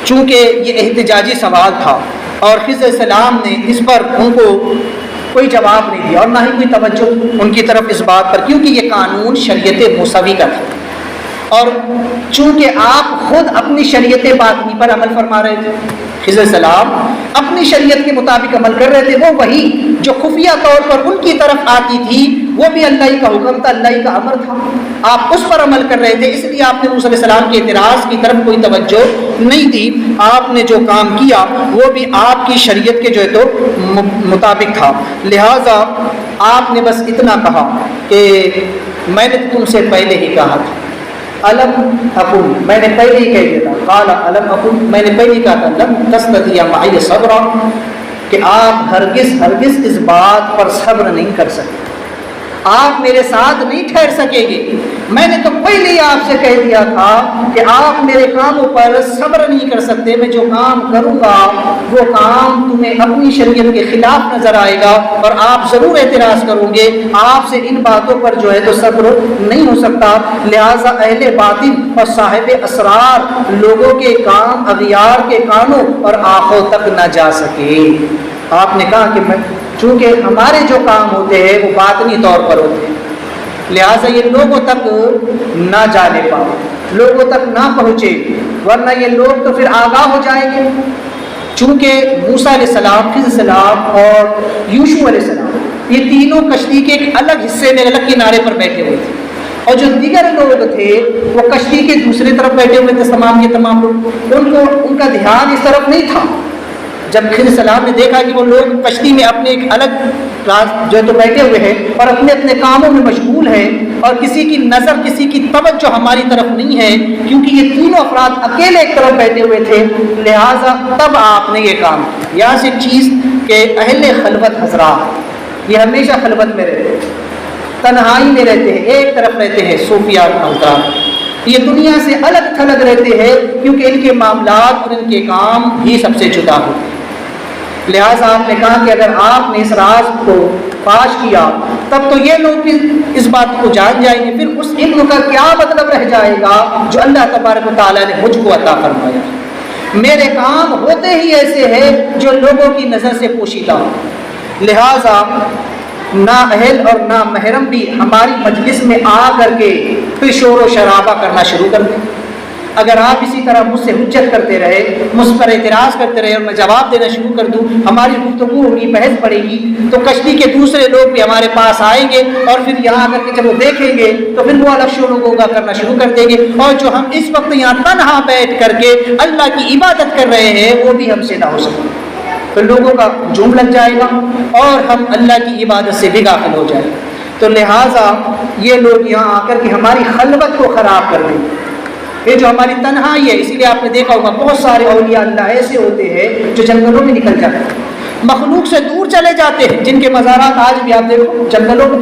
چونکہ یہ احتجاجی سوال تھا اور خضر علیہ السلام نے اس پر ان کو کوئی جواب نہیں دیا اور نہ ہی کوئی توجہ ان کی طرف اس بات پر، کیونکہ یہ قانون شریعت موسوی کا تھا، اور چونکہ آپ خود اپنی شریعت باطنی پر عمل فرما رہے تھے، خضر علیہ السلام اپنی شریعت کے مطابق عمل کر رہے تھے، وہ وہی جو خفیہ طور پر ان کی طرف آتی تھی وہ بھی اللہ ہی کا حکم تھا، اللہ ہی کا امر تھا، آپ اس پر عمل کر رہے تھے، اس لیے آپ نے موسیٰ علیہ السلام کے اعتراض کی طرف کوئی توجہ نہیں دی، آپ نے جو کام کیا وہ بھی آپ کی شریعت کے جو ہے تو مطابق تھا، لہٰذا آپ نے بس اتنا کہا کہ میں نے تم سے پہلے ہی کہا تھا، الم اکن، میں نے پہلے ہی کہہ دیا تھا، قال الم اکن، میں نے پہلے ہی کہا تھا، لم تستطیع معی صبرا، کہ آپ ہرگز اس بات پر صبر نہیں کر سکتے، آپ میرے ساتھ نہیں ٹھہر سکیں گے، میں نے تو پہلے ہی آپ سے کہہ دیا تھا کہ آپ میرے کاموں پر صبر نہیں کر سکتے، میں جو کام کروں گا وہ کام تمہیں اپنی شریعت کے خلاف نظر آئے گا اور آپ ضرور اعتراض کرو گے، آپ سے ان باتوں پر جو ہے تو صبر نہیں ہو سکتا، لہٰذا اہل باطن اور صاحب اسرار لوگوں کے کام اغیار کے کانوں اور آنکھوں تک نہ جا سکے۔ آپ نے کہا کہ میں چونکہ ہمارے جو کام ہوتے ہیں وہ باطنی طور پر ہوتے ہیں، لہٰذا یہ لوگوں تک نہ جانے پائے، لوگوں تک نہ پہنچے، ورنہ یہ لوگ تو پھر آگاہ ہو جائیں گے، چونکہ موسیٰ علیہ السلام، خضر علیہ السلام اور یوشع علیہ السلام یہ تینوں کشتی کے ایک الگ حصے میں الگ کنارے پر بیٹھے ہوئے تھے، اور جو دیگر لوگ تھے وہ کشتی کے دوسرے طرف بیٹھے ہوئے تھے، تمام کے تمام لوگ، ان کا دھیان اس طرف نہیں تھا۔ جب خضر علیہ السلام نے دیکھا کہ وہ لوگ کشتی میں اپنے ایک الگ راز جو ہے تو بیٹھے ہوئے ہیں اور اپنے اپنے کاموں میں مشغول ہیں اور کسی کی نظر، کسی کی توجہ ہماری طرف نہیں ہے، کیونکہ یہ تینوں افراد اکیلے ایک طرف بیٹھے ہوئے تھے، لہٰذا تب آپ نے یہ کام، یہاں سے چیز کہ اہل خلوت حضرات یہ ہمیشہ خلوت میں رہتے ہیں، تنہائی میں رہتے ہیں، ایک طرف رہتے ہیں، صوفیہ حضرات یہ دنیا سے الگ تھلگ رہتے ہیں، کیونکہ ان کے معاملات اور ان کے کام ہی سب سے جدا ہوتے ہیں، لہٰذا آپ نے کہا کہ اگر آپ نے اس راز کو فاش کیا تب تو یہ لوگ اس بات کو جان جائیں گے، پھر اس علم کا کیا مطلب رہ جائے گا جو اللہ تبارک و تعالیٰ نے مجھ کو عطا فرمایا۔ میرے کام ہوتے ہی ایسے ہیں جو لوگوں کی نظر سے پوشیدہ ہو، لہٰذا نہ اہل اور نہ محرم بھی ہماری مجلس میں آ کر کے پھر شور و شرابہ کرنا شروع کر دیں۔ اگر آپ اسی طرح مجھ سے حجت کرتے رہے، مجھ پر اعتراض کرتے رہے اور میں جواب دینا شروع کر دوں، ہماری گفتگو ہوگی، بحث پڑے گی، تو کشتی کے دوسرے لوگ بھی ہمارے پاس آئیں گے اور پھر یہاں آ کر کے جب وہ دیکھیں گے تو پھر وہ الگ شور و غوغا کرنا شروع کر دیں گے، اور جو ہم اس وقت یہاں تنہا بیٹھ کر کے اللہ کی عبادت کر رہے ہیں وہ بھی ہم سے نہ ہو سکے، تو لوگوں کا ہجوم لگ جائے گا اور ہم اللہ کی عبادت سے بھی غافل ہو جائیں گے، تو لہٰذا یہ لوگ یہاں آ کر کے ہماری خلوت کو خراب کر دیں گے، یہ جو ہماری تنہائی ہے، اسی لیے آپ نے دیکھا ہوگا بہت سارے اولیاء اللہ ایسے ہوتے ہیں جو جنگلوں میں نکل جاتے ہیں، مخلوق سے دور چلے جاتے ہیں، جن کے مزارات آج بھی آپ دیکھو جنگلوں میں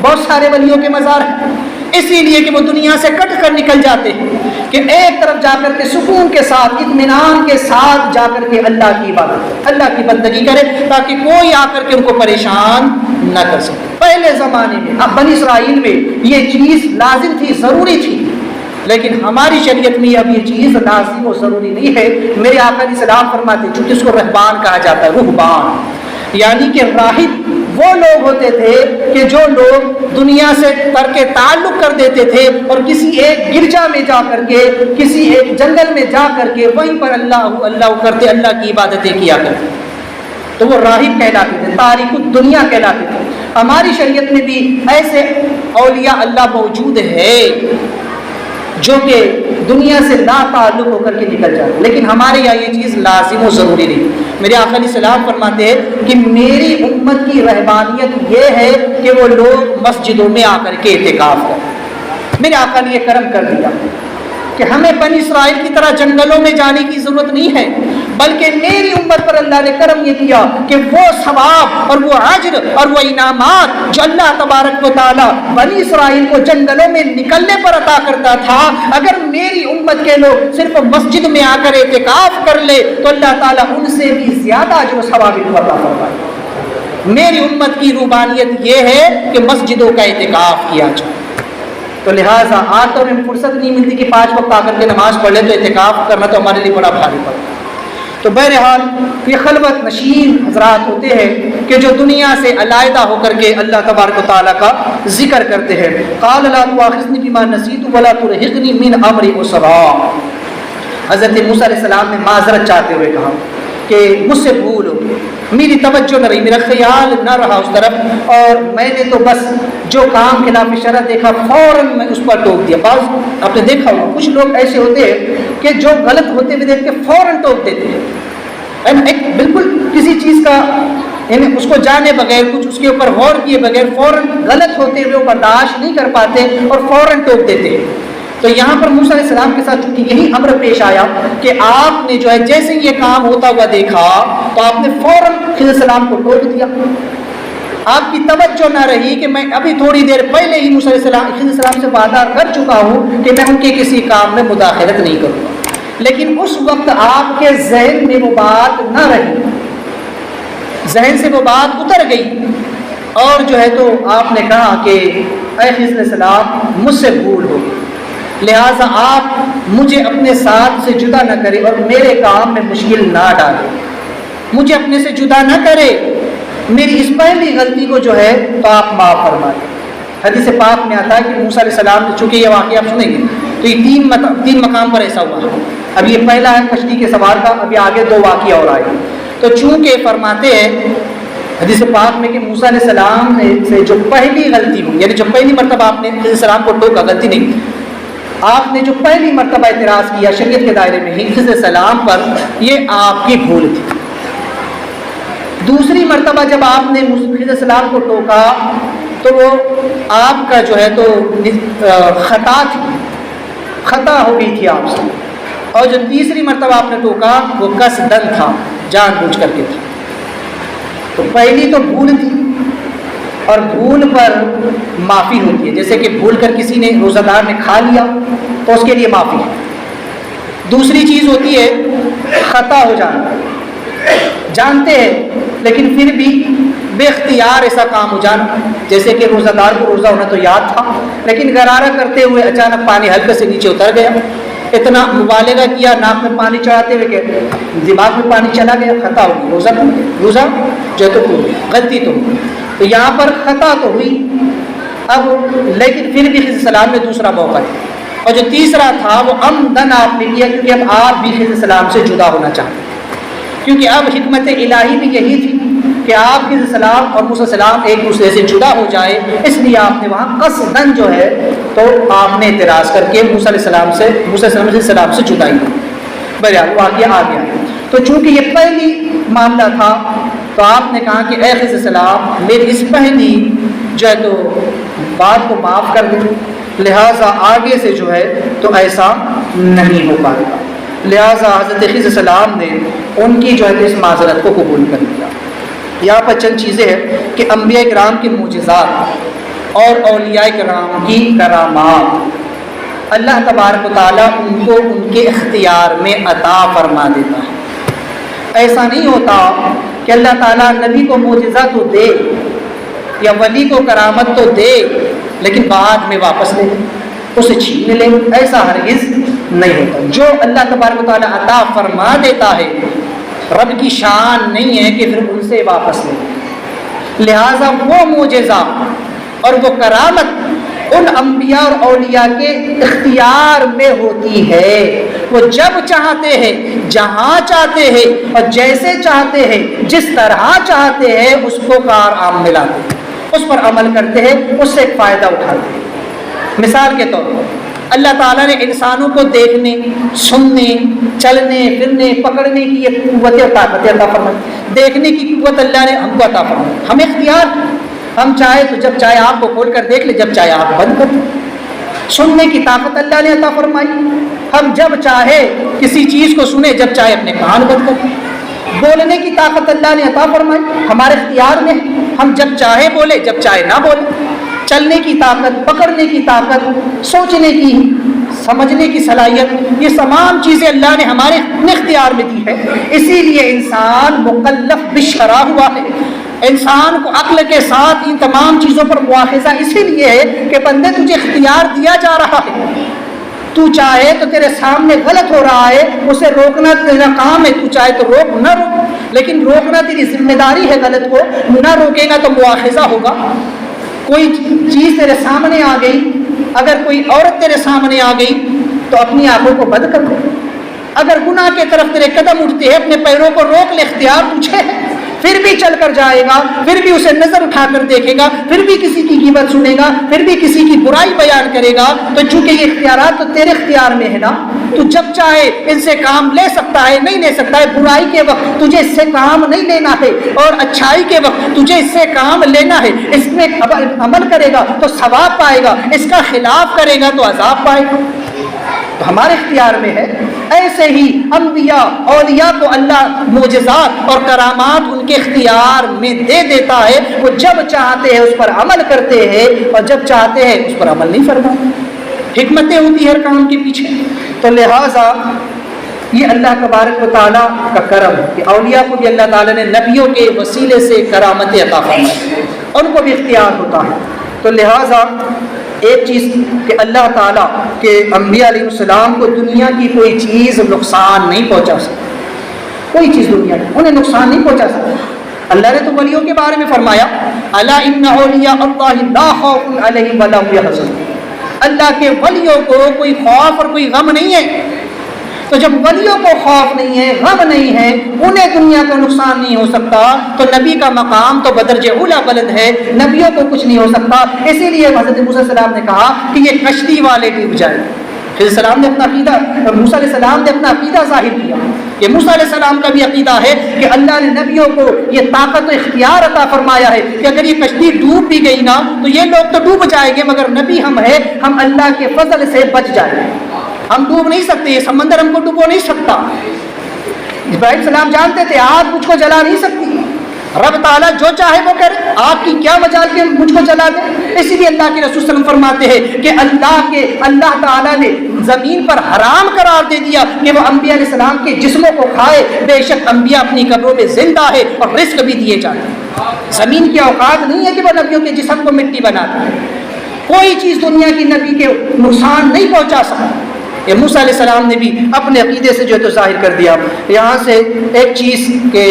بہت سارے ولیوں کے مزار ہیں، اسی لیے کہ وہ دنیا سے کٹ کر نکل جاتے ہیں کہ ایک طرف جا کر کے سکون کے ساتھ، اطمینان کے ساتھ جا کر کے اللہ کی عبادت، اللہ کی بندگی کرے، تاکہ کوئی آ کر کے ان کو پریشان نہ کر سکے۔ پہلے زمانے میں اب بنی اسرائیل میں یہ چیز لازم تھی، ضروری تھی، لیکن ہماری شریعت میں اب یہ چیز لازم و ضروری نہیں ہے۔ میرے آقا علیہ السلام فرماتے چونکہ اس کو رہبان کہا جاتا ہے، رہبان یعنی کہ راہب وہ لوگ ہوتے تھے کہ جو لوگ دنیا سے ترک تعلق کر دیتے تھے اور کسی ایک گرجا میں جا کر کے، کسی ایک جنگل میں جا کر کے وہیں پر اللہ کرتے، اللہ کی عبادتیں کیا کرتے، تو وہ راہب کہلاتے تھے، تارک الدنیا کہلاتے تھے۔ ہماری شریعت میں بھی ایسے اولیاء اللہ موجود ہے جو کہ دنیا سے لا تعلق ہو کر کے نکل جائے، لیکن ہمارے یہاں یہ چیز لازم و ضروری نہیں۔ میرے آقا علیہ السلام فرماتے ہیں کہ میری امت کی رہبانیت یہ ہے کہ وہ لوگ مسجدوں میں آ کر کے اعتکاف کریں۔ میرے آقا نے یہ کرم کر دیا کہ ہمیں بنی اسرائیل کی طرح جنگلوں میں جانے کی ضرورت نہیں ہے، بلکہ میری امت پر اللہ نے کرم یہ کیا کہ وہ ثواب اور وہ اجر اور وہ انعامات جو اللہ تبارک و تعالیٰ بنی اسرائیل کو جنگلوں میں نکلنے پر عطا کرتا تھا، اگر میری امت کے لوگ صرف مسجد میں آ کر اعتکاف کر لے تو اللہ تعالیٰ ان سے بھی زیادہ اجر و ثواب عطا فرمائے۔ میری امت کی روحانیت یہ ہے کہ مسجدوں کا اعتکاف کیا جائے، تو لہٰذا آج تو ہمیں فرصت نہیں ملتی کہ 5 وقت آ کر کے نماز پڑھ لیں، تو اعتکاف کرنا تو ہمارے لیے بڑا بھاری پڑتا ہے۔ تو بہرحال یہ خلوت نشین حضرات ہوتے ہیں کہ جو دنیا سے علیحدہ ہو کر کے اللہ تبارک و تعالیٰ کا ذکر کرتے ہیں. قال لا تؤاخذنی بما نسیت ولا ترهقنی من امری عسرا. حضرت موسیٰ علیہ السلام نے معذرت چاہتے ہوئے کہا کہ مجھ سے بھول ہو، میری توجہ نہ رہی، میرا خیال نہ رہا اس طرف، اور میں نے تو بس جو کام خلاف شرع دیکھا فوراً میں اس پر ٹوک دیا. بعض آپ نے دیکھا ہوگا کچھ لوگ ایسے ہوتے ہیں کہ جو غلط ہوتے ہوئے دیکھ کے فوراً ٹوک دیتے ہیں، ایک بالکل کسی چیز کا یعنی اس کو جانے بغیر، کچھ اس کے اوپر غور کیے بغیر فوراً غلط ہوتے ہوئے برداشت نہیں کر پاتے اور فوراً ٹوک دیتے ہیں. تو یہاں پر موسیٰ علیہ السلام کے ساتھ چونکہ یہی امر پیش آیا کہ آپ نے جو ہے جیسے یہ کام ہوتا ہوا دیکھا تو آپ نے فوراً خضر علیہ السلام کو ٹوک دیا. آپ کی توجہ نہ رہی کہ میں ابھی تھوڑی دیر پہلے ہی موسیٰ علیہ السلام سے وعدہ کر چکا ہوں کہ میں ان کے کسی کام میں مداخلت نہیں کروں گا، لیکن اس وقت آپ کے ذہن میں وہ بات نہ رہی، ذہن سے وہ بات اتر گئی، اور جو ہے تو آپ نے کہا کہ اے خضر علیہ السلام مجھ سے بھول ہو، لہٰذا آپ مجھے اپنے ساتھ سے جدا نہ کرے اور میرے کام میں مشکل نہ ڈالے، مجھے اپنے سے جدا نہ کرے، میری اس پہلی غلطی کو جو ہے تو آپ معاف فرما دیں. حدیث پاک میں آتا ہے کہ موسیٰ علیہ السلام نے، چونکہ یہ واقعہ آپ سنیں گے تو یہ تین مقام پر ایسا ہوا ہے. اب یہ پہلا ہے کشتی کے سوار کا، ابھی آگے دو واقعہ اور آئے. تو چونکہ فرماتے ہیں حدیث پاک میں کہ موسیٰ علیہ السلام سے جو پہلی غلطی ہوئی، یعنی جو پہلی مرتبہ آپ نے علیہ السلام کو ٹوکا، غلطی نہیں، آپ نے جو پہلی مرتبہ اعتراض کیا شریعت کے دائرے میں ہی خضر علیہ السلام پر، یہ آپ کی بھول تھی. دوسری مرتبہ جب آپ نے خضر علیہ السلام کو ٹوکا تو وہ آپ کا جو ہے تو خطا تھی، خطا ہو گئی تھی آپ سے. اور جو تیسری مرتبہ آپ نے ٹوکا وہ قصدن تھا، جان بوجھ کر کے تھا. تو پہلی تو بھول تھی، اور بھول پر معافی ہوتی ہے، جیسے کہ بھول کر کسی نے روزہ دار نے کھا لیا تو اس کے لیے معافی ہے. دوسری چیز ہوتی ہے خطا ہو جانا، جانتے ہیں لیکن پھر بھی بے اختیار ایسا کام ہو جانا، جیسے کہ روزہ دار کو روزہ ہونا تو یاد تھا لیکن غرارہ کرتے ہوئے اچانک پانی ہلکے سے نیچے اتر گیا، اتنا مبالغہ کیا ناک میں پانی چڑھاتے ہوئے کہ دماغ میں پانی چلا گیا، خطا ہوگی، روزہ جو تو غلطی تو ہوئی. تو یہاں پر خطا تو ہوئی اب، لیکن پھر بھی خضر علیہ السلام نے دوسرا موقع دیا. اور جو تیسرا تھا وہ عمدن آپ نے کیا، کیونکہ اب آپ بھی خضر علیہ السلام سے جدا ہونا چاہتے، کیونکہ اب حکمت الہی بھی یہی تھی کہ آپ خضر علیہ السلام اور موسیٰ علیہ السلام ایک دوسرے سے جدا ہو جائے، اس لیے آپ نے وہاں قصدن جو ہے تو آپ نے اعتراض کر کے موسیٰ علیہ السلام سے جدائی کی. بہرحال واقعہ آ گیا. تو چونکہ یہ پہلی معاملہ تھا تو آپ نے کہا کہ اے خضر علیہ السلام میری اس پہلی جو ہے تو بات کو معاف کر دیں، لہٰذا آگے سے جو ہے تو ایسا نہیں ہو پائے گا. لہٰذا حضرت خضر علیہ السلام نے ان کی جو ہے اس معذرت کو قبول کر لیا. یہاں پر چند چیزیں ہیں کہ انبیاء کرام کے معجزات اور اولیاء کرام کی کرامات اللہ تبارک و تعالیٰ ان کو ان کے اختیار میں عطا فرما دیتا ہے. ایسا نہیں ہوتا کہ اللہ تعالیٰ نبی کو معجزہ تو دے یا ولی کو کرامت تو دے لیکن بعد میں واپس لے لے، اسے چھین لے، ایسا ہرگز نہیں ہوتا. جو اللہ تبارک و تعالیٰ عطا فرما دیتا ہے رب کی شان نہیں ہے کہ پھر ان سے واپس لے. لہٰذا وہ معجزہ اور وہ کرامت ان انبیاء اور اولیاء کے اختیار میں ہوتی ہے. وہ جب چاہتے ہیں، جہاں چاہتے ہیں اور جیسے چاہتے ہیں، جس طرح چاہتے ہیں اس کو کارآمد ملاتے ہیں، اس پر عمل کرتے ہیں، اس سے ایک فائدہ اٹھاتے ہیں. مثال کے طور پر اللہ تعالیٰ نے انسانوں کو دیکھنے، سننے، چلنے، پھرنے، پکڑنے کی یہ قوت اور طاقت عطا فرمائی. دیکھنے کی قوت اللہ نے ہم کو عطا فرمائی، ہمیں اختیار، ہم چاہے تو جب چاہے آپ کو کھول کر دیکھ لے، جب چاہے آپ بند کر. سننے کی طاقت اللہ نے عطا فرمائی، ہم جب چاہے کسی چیز کو سنیں، جب چاہے اپنے کان بند کر. بولنے کی طاقت اللہ نے عطا فرمائی، ہمارے اختیار میں، ہم جب چاہے بولے، جب چاہے نہ بولے. چلنے کی طاقت، پکڑنے کی طاقت، سوچنے کی، سمجھنے کی صلاحیت، یہ تمام چیزیں اللہ نے ہمارے اختیار میں دی ہے. اسی لیے انسان مکلف بالشرع ہوا ہے. انسان کو عقل کے ساتھ ان تمام چیزوں پر مواخذہ اسی لیے ہے کہ بندے تجھے اختیار دیا جا رہا ہے، تو چاہے تو تیرے سامنے غلط ہو رہا ہے اسے روکنا تیرا کام ہے، تو چاہے تو روک، نہ روک، لیکن روکنا تیری ذمہ داری ہے. غلط کو نہ روکے گا تو مواخذہ ہوگا. کوئی چیز تیرے سامنے آ گئی، اگر کوئی عورت تیرے سامنے آ گئی تو اپنی آنکھوں کو بند کر دے، اگر گناہ کی طرف تیرے قدم اٹھتے ہیں اپنے پیروں کو روک لے، اختیار تجھے ہے، پھر بھی چل کر جائے گا، پھر بھی اسے نظر اٹھا کر دیکھے گا، پھر بھی کسی کی غیبت سنے گا، پھر بھی کسی کی برائی بیان کرے گا، تو چونکہ یہ اختیارات تو تیرے اختیار میں ہے نا، تو جب چاہے ان سے کام لے سکتا ہے، نہیں لے سکتا ہے، برائی کے وقت تجھے اس سے کام نہیں لینا ہے اور اچھائی کے وقت تجھے اس سے کام لینا ہے، اس میں عمل کرے گا تو ثواب پائے گا، اس کا خلاف کرے گا تو عذاب پائے گا، تو ہمارے اختیار میں ہے۔ ایسے ہی انبیاء اولیاء کو اللہ معجزات اور کرامات ان کے اختیار میں دے دیتا ہے، وہ جب چاہتے ہیں اس پر عمل کرتے ہیں اور جب چاہتے ہیں اس پر عمل نہیں فرماتے، حکمتیں ہوتی ہر کام کے پیچھے۔ تو لہٰذا یہ اللہ تبارک و تعالیٰ کا کرم ہے کہ اولیاء کو بھی اللہ تعالیٰ نے نبیوں کے وسیلے سے کرامتیں عطا فرمائی، ان کو بھی اختیار ہوتا ہے۔ تو لہٰذا ایک چیز کہ اللہ تعالیٰ کے انبیاء علیہ السلام کو دنیا کی کوئی چیز نقصان نہیں پہنچا سکتی، کوئی چیز دنیا کی انہیں نقصان نہیں پہنچا سکتی۔ اللہ نے تو ولیوں کے بارے میں فرمایا الا ان اولیاء اللہ لا خوف علیہم ولا هم يحزنون، اللہ کے ولیوں کو کوئی خوف اور کوئی غم نہیں ہے۔ تو جب ولیوں کو خوف نہیں ہے، غم نہیں ہے، انہیں دنیا کا نقصان نہیں ہو سکتا، تو نبی کا مقام تو بدرجہ اولیٰ بلند ہے، نبیوں کو کچھ نہیں ہو سکتا۔ اسی لیے حضرت موسیٰ علیہ السلام نے کہا کہ یہ کشتی والے ڈوب جائیں۔ پھر السلام نے اپنا عقیدہ، موسیٰ علیہ السلام نے اپنا عقیدہ ظاہر کیا۔ یہ موسیٰ علیہ السلام کا بھی عقیدہ ہے کہ اللہ نے نبیوں کو یہ طاقت و اختیار عطا فرمایا ہے کہ اگر یہ کشتی ڈوب بھی گئی نا تو یہ لوگ تو ڈوب جائیں گے، مگر نبی ہم ہیں، ہم اللہ کے فضل سے بچ جائیں گے، ہم ڈوب نہیں سکتے، یہ سمندر ہم کو ڈوبو نہیں سکتا۔ ابراہیم السلام جانتے تھے آگ مجھ کو جلا نہیں سکتی، رب تعالیٰ جو چاہے وہ کرے، آپ کی کیا مجال کہ مجھ کو جلا دے۔ اسی لیے اللہ کے رسول صلی اللہ علیہ وسلم فرماتے ہیں کہ اللہ تعالیٰ نے زمین پر حرام قرار دے دیا کہ وہ انبیاء علیہ السلام کے جسموں کو کھائے، بے شک انبیاء اپنی قبروں میں زندہ ہے اور رزق بھی دیے جاتے ہیں۔ زمین کی اوقات نہیں ہے کہ وہ نبیوں کے جسم کو مٹی بنا دے، کوئی چیز دنیا کی نبی کے نقصان نہیں پہنچا سکتا۔ یہ موسیٰ علیہ السلام نے بھی اپنے عقیدے سے جو ہے تو ظاہر کر دیا۔ یہاں سے ایک چیز کہ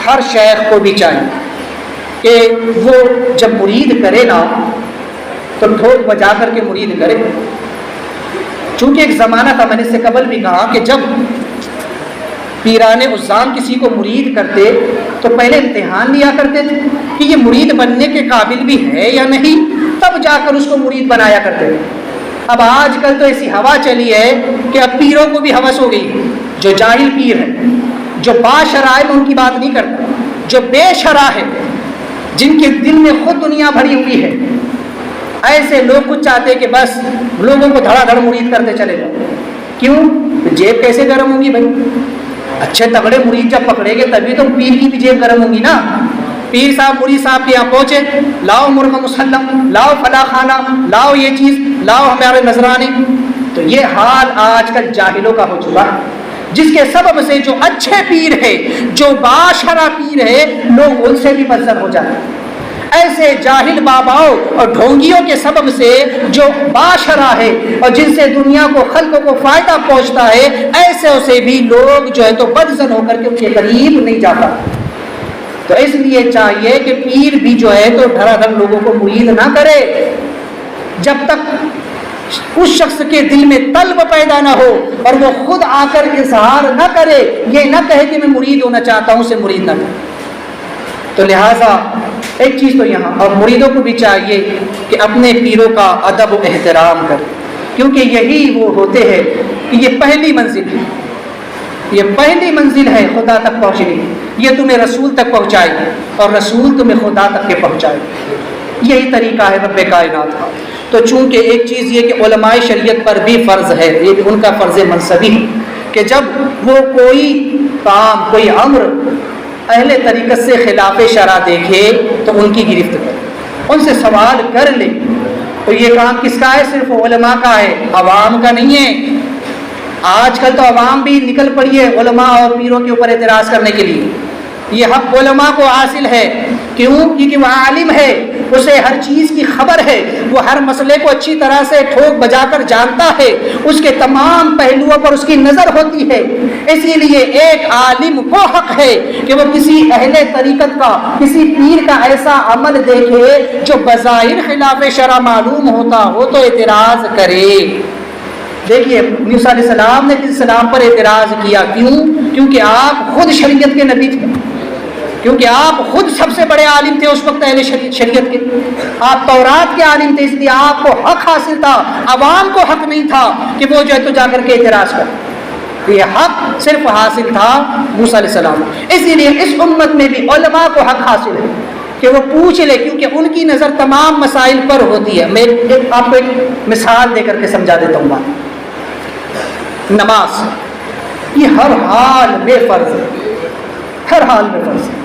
ہر شیخ کو بھی چاہیے کہ وہ جب مرید کرے نا تو ڈھول بجا کر کے مرید کرے، چونکہ ایک زمانہ تھا، میں نے اس سے قبل بھی کہا کہ جب پیران عظام کسی کو مرید کرتے تو پہلے امتحان لیا کرتے تھے کہ یہ مرید بننے کے قابل بھی ہے یا نہیں، تب جا کر اس کو مرید بنایا کرتے تھے۔ اب آج کل تو ایسی ہوا چلی ہے کہ اب پیروں کو بھی ہوس ہو گئی، جو جاہل پیر ہے، جو باشرع ہے، میں ان کی بات نہیں کرتا، جو بے شرع ہے، جن کے دل میں خود دنیا بھری ہوئی ہے، ایسے لوگ کچھ چاہتے کہ بس لوگوں کو دھڑا دھڑ مرید کرتے چلے جاؤ۔ کیوں؟ جیب کیسے گرم ہوگی بھائی؟ اچھے تگڑے مرید جب پکڑے گے تبھی تو پیر کی بھی جیب گرم ہوگی نا۔ پیر صاحب مرید صاحب کے یہاں پہنچے، لاؤ مرغ مسلم، لاؤ فلاں خانہ، لاؤ یہ چیز، لاؤ ہمارے نذرانے۔ تو یہ حال آج کل جاہلوں کا ہو چکا ہے، جس کے سبب سے جو اچھے پیر ہے، جو باشرع پیر ہے، لوگ ان سے بھی بدزن ہو جاتے ہیں۔ ایسے جاہل باباؤں اور ڈھونگیوں کے سبب سے جو باشرع ہے اور جن سے دنیا کو خلقوں کو فائدہ پہنچتا ہے، ایسے سے بھی لوگ جو ہے تو بدزن ہو کر کے ان کے قریب نہیں جاتا۔ تو اس لیے چاہیے کہ پیر بھی جو ہے تو دھڑا دھڑ لوگوں کو مرید نہ کرے، جب تک اس شخص کے دل میں طلب پیدا نہ ہو اور وہ خود آ کر اظہار نہ کرے، یہ نہ کہے کہ میں مرید ہونا چاہتا ہوں، اسے مرید نہ کرے۔ تو لہٰذا ایک چیز تو یہاں، اور مریدوں کو بھی چاہیے کہ اپنے پیروں کا ادب و احترام کرے، کیونکہ یہی وہ ہوتے ہیں کہ یہ پہلی منزل ہے، یہ پہلی منزل ہے خدا تک پہنچنے کی، یہ تمہیں رسول تک پہنچائے گی اور رسول تمہیں خدا تک کے پہنچائے گی۔ یہی طریقہ ہے رب کائنات کا۔ تو چونکہ ایک چیز یہ کہ علماء شریعت پر بھی فرض ہے، یہ ان کا فرض منصبی کہ جب وہ کوئی کام، کوئی امر اہل طریقت سے خلاف شرع دیکھے تو ان کی گرفت کرے، ان سے سوال کر لے۔ تو یہ کام کس کا ہے؟ صرف علماء کا ہے، عوام کا نہیں ہے۔ آج کل تو عوام بھی نکل پڑی ہے علماء اور پیروں کے اوپر اعتراض کرنے کے لیے۔ یہ حق علماء کو حاصل ہے، کیوں؟ کیونکہ وہ عالم ہے، اسے ہر چیز کی خبر ہے، وہ ہر مسئلے کو اچھی طرح سے ٹھوک بجا کر جانتا ہے، اس کے تمام پہلوؤں پر اس کی نظر ہوتی ہے۔ اسی لیے ایک عالم کو حق ہے کہ وہ کسی اہل طریقت کا، کسی پیر کا ایسا عمل دیکھے جو بظاہر خلاف شرع معلوم ہوتا ہو تو اعتراض کرے۔ دیکھیے موسیٰ علیہ السلام نے اس سلام پر اعتراض کیا، کیوں؟ کیونکہ آپ خود شریعت کے نبی تھے، کیونکہ آپ خود سب سے بڑے عالم تھے اس وقت اہل شریعت کے، آپ تورات کے عالم تھے، اس لیے آپ کو حق حاصل تھا، عوام کو حق نہیں تھا کہ وہ جو ہے تو جا کر کے اعتراض کرے۔ یہ حق صرف حاصل تھا موسیٰ علیہ السلام، اسی لیے اس امت میں بھی علماء کو حق حاصل ہے کہ وہ پوچھ لے، کیونکہ ان کی نظر تمام مسائل پر ہوتی ہے۔ میں آپ کو ایک مثال دے کر کے سمجھا دیتا ہوں بات۔ نماز یہ ہر حال میں فرض ہے، ہر حال میں فرض ہے۔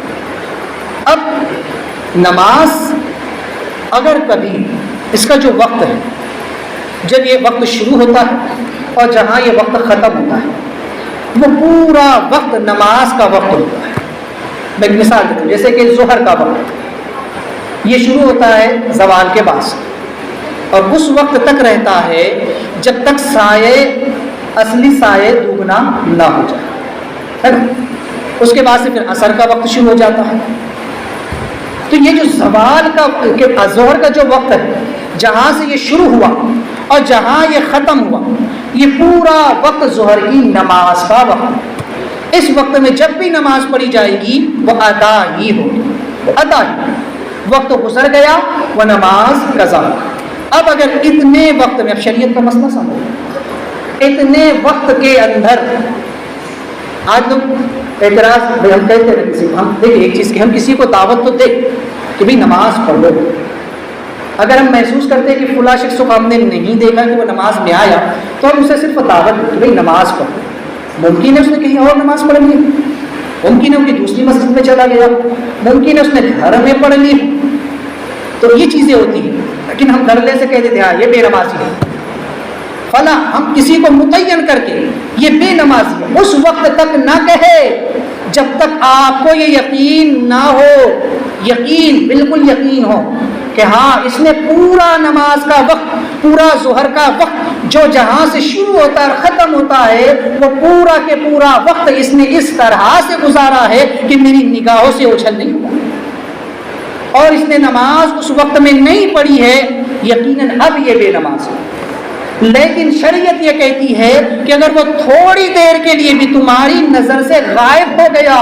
اب نماز اگر کبھی اس کا جو وقت ہے، جب یہ وقت شروع ہوتا ہے اور جہاں یہ وقت ختم ہوتا ہے، وہ پورا وقت نماز کا وقت ہوتا ہے۔ میں ایک مثال دیتا ہوں، جیسے کہ ظہر کا وقت یہ شروع ہوتا ہے زوال کے بعد سے اور اس وقت تک رہتا ہے جب تک سائے، اصلی سائے دوگنا نہ ہو جائے، ہے نا؟ اس کے بعد سے پھر عصر کا وقت شروع ہو جاتا ہے۔ تو یہ جو زوال کا، ظہر کا جو وقت ہے، جہاں سے یہ شروع ہوا اور جہاں یہ ختم ہوا، یہ پورا وقت ظہر کی نماز کا وقت۔ اس وقت میں جب بھی نماز پڑھی جائے گی وہ ادا ہی ہوگی، ادا ہی۔ وقت گزر گیا وہ نماز قضا۔ اب اگر اتنے وقت میں، اب شریعت کا مسئلہ سمجھو، اتنے وقت کے اندر آج لوگ اعتراض، ہم کہتے ہیں کسی کو، ہم دیکھیں ایک چیز کہ ہم کسی کو دعوت تو دیں کہ بھائی نماز پڑھ لو، اگر ہم محسوس کرتے ہیں کہ فلاں شخص کو ہم نے نہیں دیکھا کہ وہ نماز میں آیا تو ہم اسے صرف دعوت دیں کہ بھائی نماز پڑھو۔ ممکن ہے اس نے کہیں اور نماز پڑھ لی، ممکن ہے وہ دوسری مسجد میں چلا گیا، ممکن ہے اس نے گھر میں پڑھ لی، تو یہ چیزیں ہوتی ہیں۔ لیکن ہم دھڑلے سے کہہ دیتے ہیں یہ بے نمازی ہے فلاں، ہم کسی کو متعین کر کے یہ بے نمازی ہے اس وقت تک نہ کہے جب تک آپ کو یہ یقین نہ ہو، یقین، بالکل یقین ہو کہ ہاں اس نے پورا نماز کا وقت، پورا ظہر کا وقت جو جہاں سے شروع ہوتا ہے اور ختم ہوتا ہے وہ پورا کے پورا وقت اس نے اس طرح سے گزارا ہے کہ میری نگاہوں سے اوجھل نہیں ہوا، اور اس نے نماز اس وقت میں نہیں پڑھی ہے، یقیناً اب یہ بے نماز ہے۔ لیکن شریعت یہ کہتی ہے کہ اگر وہ تھوڑی دیر کے لیے بھی تمہاری نظر سے غائب ہو گیا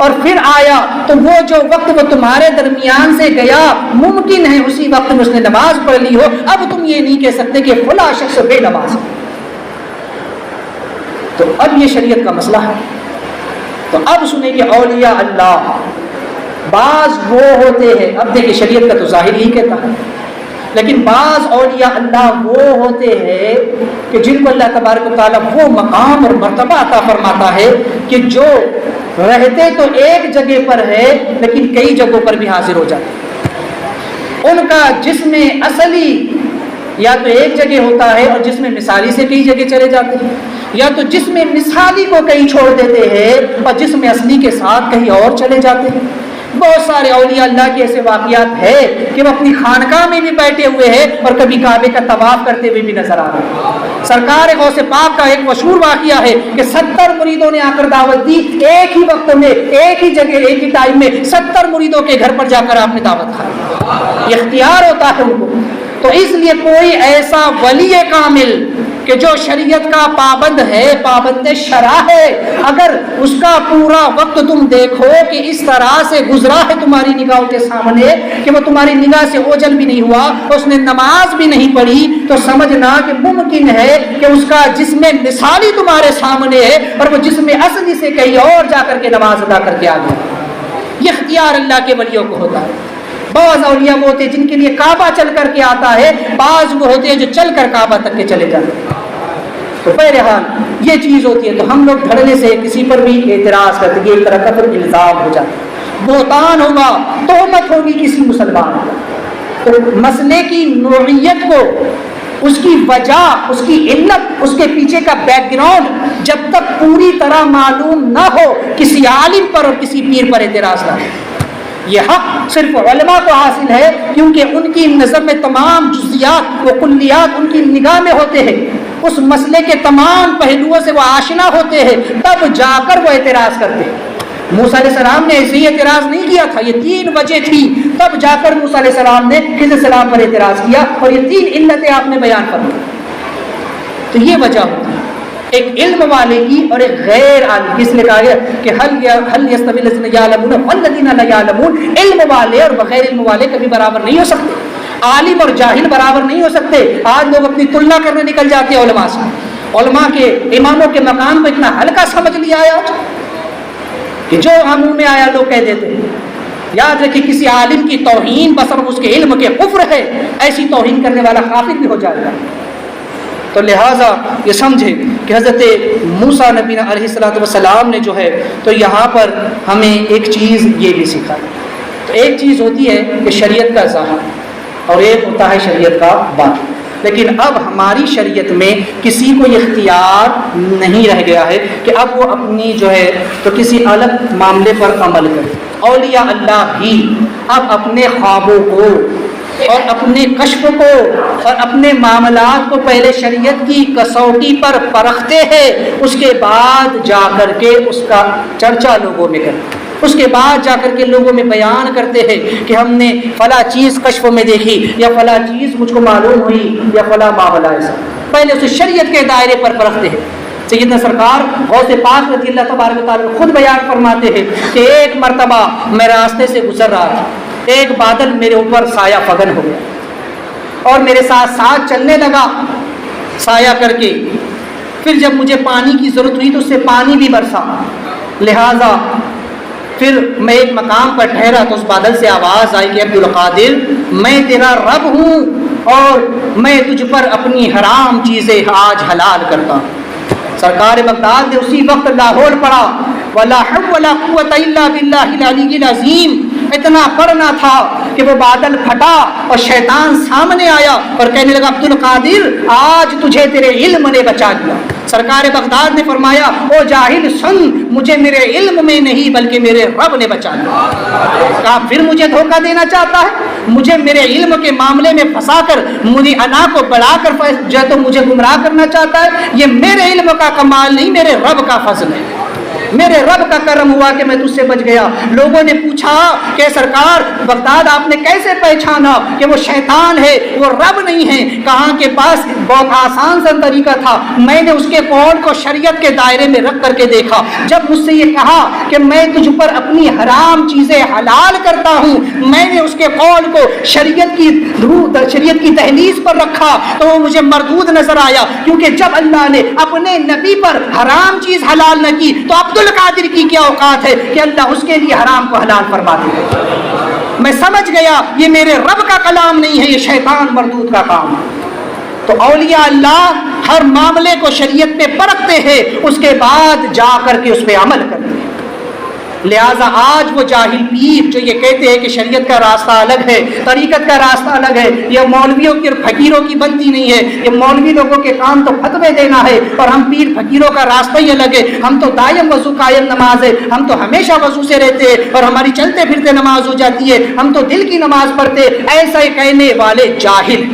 اور پھر آیا تو وہ جو وقت وہ تمہارے درمیان سے گیا، ممکن ہے اسی وقت میں اس نے نماز پڑھ لی ہو، اب تم یہ نہیں کہہ سکتے کہ فلاں شخص بے نماز ہے۔ تو اب یہ شریعت کا مسئلہ ہے۔ تو اب سنیں کہ اولیاء اللہ بعض وہ ہوتے ہیں، اب دیکھیں شریعت کا تو ظاہر ہی کہتا ہے، لیکن بعض اولیاء اللہ وہ ہوتے ہیں کہ جن کو اللہ تبارک و تعالیٰ وہ مقام اور مرتبہ عطا فرماتا ہے کہ جو رہتے تو ایک جگہ پر ہے لیکن کئی جگہوں پر بھی حاضر ہو جاتے۔ ان کا جسم اصلی یا تو ایک جگہ ہوتا ہے اور جسم مثالی سے کئی جگہ چلے جاتے ہیں، یا تو جسم مثالی کو کہیں چھوڑ دیتے ہیں اور جسم اصلی کے ساتھ کہیں اور چلے جاتے ہیں۔ بہت سارے اولیاء اللہ کے ایسے واقعات ہے کہ وہ اپنی خانقاہ میں بھی بیٹھے ہوئے ہیں اور کبھی کعبے کا طواف کرتے ہوئے بھی نظر آ رہے ہیں۔ سرکار غوث پاک کا ایک مشہور واقعہ ہے کہ 70 مریدوں نے آ کر دعوت دی، ایک ہی وقت میں، ایک ہی جگہ، ایک ہی ٹائم میں 70 مریدوں کے گھر پر جا کر آپ نے دعوت کھائی، یہ اختیار ہوتا ہے ان کو۔ تو اس لیے کوئی ایسا ولی کامل کہ جو شریعت کا پابند ہے، پابند شرع ہے، اگر اس کا پورا وقت تم دیکھو کہ اس طرح سے گزرا ہے تمہاری نگاہوں کے سامنے کہ وہ تمہاری نگاہ سے اوجھل بھی نہیں ہوا، اس نے نماز بھی نہیں پڑھی، تو سمجھنا کہ ممکن ہے کہ اس کا جسم مثالی تمہارے سامنے ہے اور وہ جسم اصلی سے کہیں اور جا کر کے نماز ادا کر کے آ گیا۔ یہ اختیار اللہ کے ولیوں کو ہوتا ہے۔ بعض اولیاء وہ ہوتے ہیں جن کے لیے کعبہ چل کر کے آتا ہے، بعض وہ ہوتے ہیں جو چل کر کعبہ تک کے چلے جاتے ہیں۔ تو بہرحال یہ چیز ہوتی ہے، تو ہم لوگ دھڑنے سے کسی پر بھی اعتراض کرتے ہیں، ایک طرح کا پھر الزام ہو جاتا ہے، بہتان ہوگا، تہمت ہوگی کسی مسلمان پر۔ تو مسئلے کی نوعیت کو، اس کی وجہ، اس کی علت، اس کے پیچھے کا بیک گراؤنڈ جب تک پوری طرح معلوم نہ ہو، کسی عالم پر اور کسی پیر پر اعتراض نہ ہو۔ یہ حق صرف علماء کو حاصل ہے، کیونکہ ان کی نظر میں تمام جزیات و کلیات ان کی نگاہ میں ہوتے ہیں، اس مسئلے کے تمام پہلوؤں سے وہ آشنا ہوتے ہیں، تب جا کر وہ اعتراض کرتے ہیں۔ موسیٰ علیہ السلام نے ایسے ہی اعتراض نہیں کیا تھا، یہ 3 وجہ تھی، تب جا کر موسیٰ علیہ السلام نے خضر علیہ السلام پر اعتراض کیا، اور یہ 3 علتیں آپ نے بیان فرمائی۔ تو یہ وجہ ہوتی ہے ایک علم والے کی اور ایک غیر عالم کی، اس لیے کہا گیا کہ حل یستوی الذین یعلمون والذین لا یعلمون، علم والے اور بغیر علم والے کبھی برابر نہیں ہو سکتے، عالم اور جاہل برابر نہیں ہو سکتے۔ آج لوگ اپنی تلنا کرنے نکل جاتے ہیں علماء سے، علماء کے اماموں کے مقام کو اتنا ہلکا سمجھ لیا ہے آج کہ جو منہ میں آیا لوگ کہہ دیتے ہیں۔ یاد رکھیں کسی عالم کی توہین بسبب اس کے علم کے کفر ہے، ایسی توہین کرنے والا کافر بھی ہو جائے گا۔ تو لہٰذا یہ سمجھے کہ حضرت موسیٰ نبی علیہ السلام نے جو ہے تو یہاں پر ہمیں ایک چیز یہ بھی سکھائی۔ تو ایک چیز ہوتی ہے کہ شریعت کا ظاہر اور ایک ہوتا ہے شریعت کا باطن، لیکن اب ہماری شریعت میں کسی کو یہ اختیار نہیں رہ گیا ہے کہ اب وہ اپنی جو ہے تو کسی الگ معاملے پر عمل کرے۔ اولیاء اللہ بھی اب اپنے خوابوں کو اور اپنے کشف کو اور اپنے معاملات کو پہلے شریعت کی کسوٹی پر پرکھتے ہیں، اس کے بعد جا کر کے اس کا چرچا لوگوں میں کرتے، اس کے بعد جا کر کے لوگوں میں بیان کرتے ہیں کہ ہم نے فلاں چیز کشف میں دیکھی یا فلاں چیز مجھ کو معلوم ہوئی یا فلاں معاملہ ایسا، پہلے اسے شریعت کے دائرے پر پرکھتے ہیں۔ سیدنا سرکار غوث پاک رضی اللہ تبارک و تعالیٰ خود بیان فرماتے ہیں کہ ایک مرتبہ میں راستے سے گزر رہا تھا، ایک بادل میرے اوپر سایہ فگن ہو گیا اور میرے ساتھ ساتھ چلنے لگا سایہ کر کے، پھر جب مجھے پانی کی ضرورت ہوئی تو اس سے پانی بھی برسا، لہٰذا پھر میں ایک مقام پر ٹھہرا تو اس بادل سے آواز آئی کہ عبدالقادر میں تیرا رب ہوں اور میں تجھ پر اپنی حرام چیزیں آج حلال کرتا ہوں۔ سرکار بغداد نے اسی وقت لاہور پڑھا ولا حول ولا قوت الا باللہ العلی العظیم، اتنا پڑھنا تھا کہ وہ بادل پھٹا اور شیطان سامنے آیا اور کہنے لگا عبدالقادر آج تجھے تیرے علم نے بچا لیا۔ سرکار بغداد نے فرمایا او جاہل سن، مجھے میرے علم میں نہیں بلکہ میرے رب نے بچا لیا۔ کہا پھر مجھے دھوکہ دینا چاہتا ہے، مجھے میرے علم کے معاملے میں پھنسا کر مجھے انا کو بڑھا کر جو تو مجھے گمراہ کرنا چاہتا ہے، یہ میرے علم کا کمال نہیں میرے رب کا فضل ہے، میرے رب کا کرم ہوا کہ میں تجھ سے بچ گیا۔ لوگوں نے پوچھا کہ سرکار بغداد آپ نے کیسے پہچانا کہ وہ شیطان ہے وہ رب نہیں ہے؟ کہاں کے پاس بہت آسان سا طریقہ تھا، میں نے اس کے قول کو شریعت کے دائرے میں رکھ کر کے دیکھا، جب مجھ سے یہ کہا کہ میں تجھ پر اپنی حرام چیزیں حلال کرتا ہوں، میں نے اس کے قول کو شریعت کی دہلیز پر رکھا تو وہ مجھے مردود نظر آیا، کیونکہ جب اللہ نے اپنے نبی پر حرام چیز حلال نہ کی تو عبدالقادر کی کیا اوقات ہے کہ اللہ اس کے لیے حرام کو حلال فرما دے۔ میں سمجھ گیا یہ میرے رب کا کلام نہیں ہے، یہ شیطان مردود کا کام ہے۔ تو اولیاء اللہ ہر معاملے کو شریعت میں پرکھتے ہیں، اس کے بعد جا کر کے اس پہ عمل کرتے ہیں۔ لہٰذا آج وہ جاہل پیر جو یہ کہتے ہیں کہ شریعت کا راستہ الگ ہے، طریقت کا راستہ الگ ہے، یہ مولویوں کی اور فقیروں کی بنتی نہیں ہے، یہ مولوی لوگوں کے کام تو فتوے دینا ہے اور ہم پیر فقیروں کا راستہ ہی الگ ہے، ہم تو دائم وضو قائم نماز ہے، ہم تو ہمیشہ وضو سے رہتے ہیں اور ہماری چلتے پھرتے نماز ہو جاتی ہے، ہم تو دل کی نماز پڑھتے، ایسا ہی کہنے والے جاہل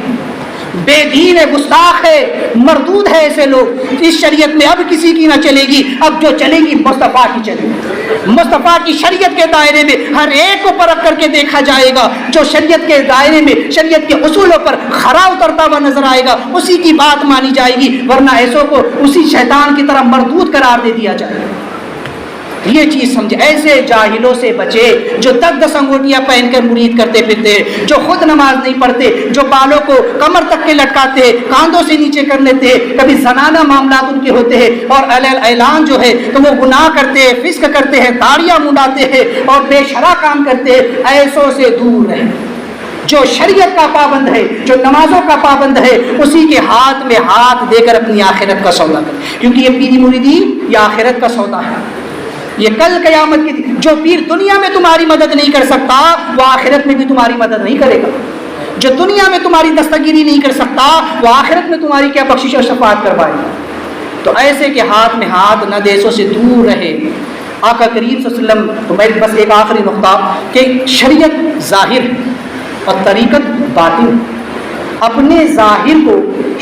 بے دین ہے، گستاخ ہے، مردود ہے ایسے لوگ۔ اس شریعت میں اب کسی کی نہ چلے گی، اب جو چلے گی مصطفیٰ کی چلے گی، مصطفیٰ کی شریعت کے دائرے میں ہر ایک کو پرکھ کر کے دیکھا جائے گا، جو شریعت کے دائرے میں شریعت کے اصولوں پر کھرا اترتا ہوا نظر آئے گا اسی کی بات مانی جائے گی، ورنہ ایسوں کو اسی شیطان کی طرح مردود قرار دے دیا جائے گا۔ یہ چیز سمجھے، ایسے جاہلوں سے بچے جو 10 انگوٹیاں پہن کر مرید کرتے پھرتے، جو خود نماز نہیں پڑھتے، جو بالوں کو کمر تک کے لٹکاتے، کاندھوں سے نیچے کر لیتے، کبھی زنانہ معاملات ان کے ہوتے ہیں اور اعلان جو ہے تو وہ گناہ کرتے ہیں، فسق کرتے ہیں، داڑیاں منڈاتے ہیں اور بے شرع کام کرتے ہیں، ایسوں سے دور رہیں۔ جو شریعت کا پابند ہے، جو نمازوں کا پابند ہے، اسی کے ہاتھ میں ہاتھ دے کر اپنی آخرت کا سودا کرے، کیونکہ یہ پیری مریدی یہ آخرت کا سودا ہے۔ یہ کل قیامت کی جو پیر دنیا میں تمہاری مدد نہیں کر سکتا وہ آخرت میں بھی تمہاری مدد نہیں کرے گا، جو دنیا میں تمہاری دستگیری نہیں کر سکتا وہ آخرت میں تمہاری کیا بخشش اور شفاعت کروائے گا۔ تو ایسے کے ہاتھ میں ہاتھ نہ، دیسوں سے دور رہے، آقا کریم صلی اللہ علیہ وسلم، تو میں بس ایک آخری نقطہ کہ شریعت ظاہر اور طریقت باطن، اپنے ظاہر کو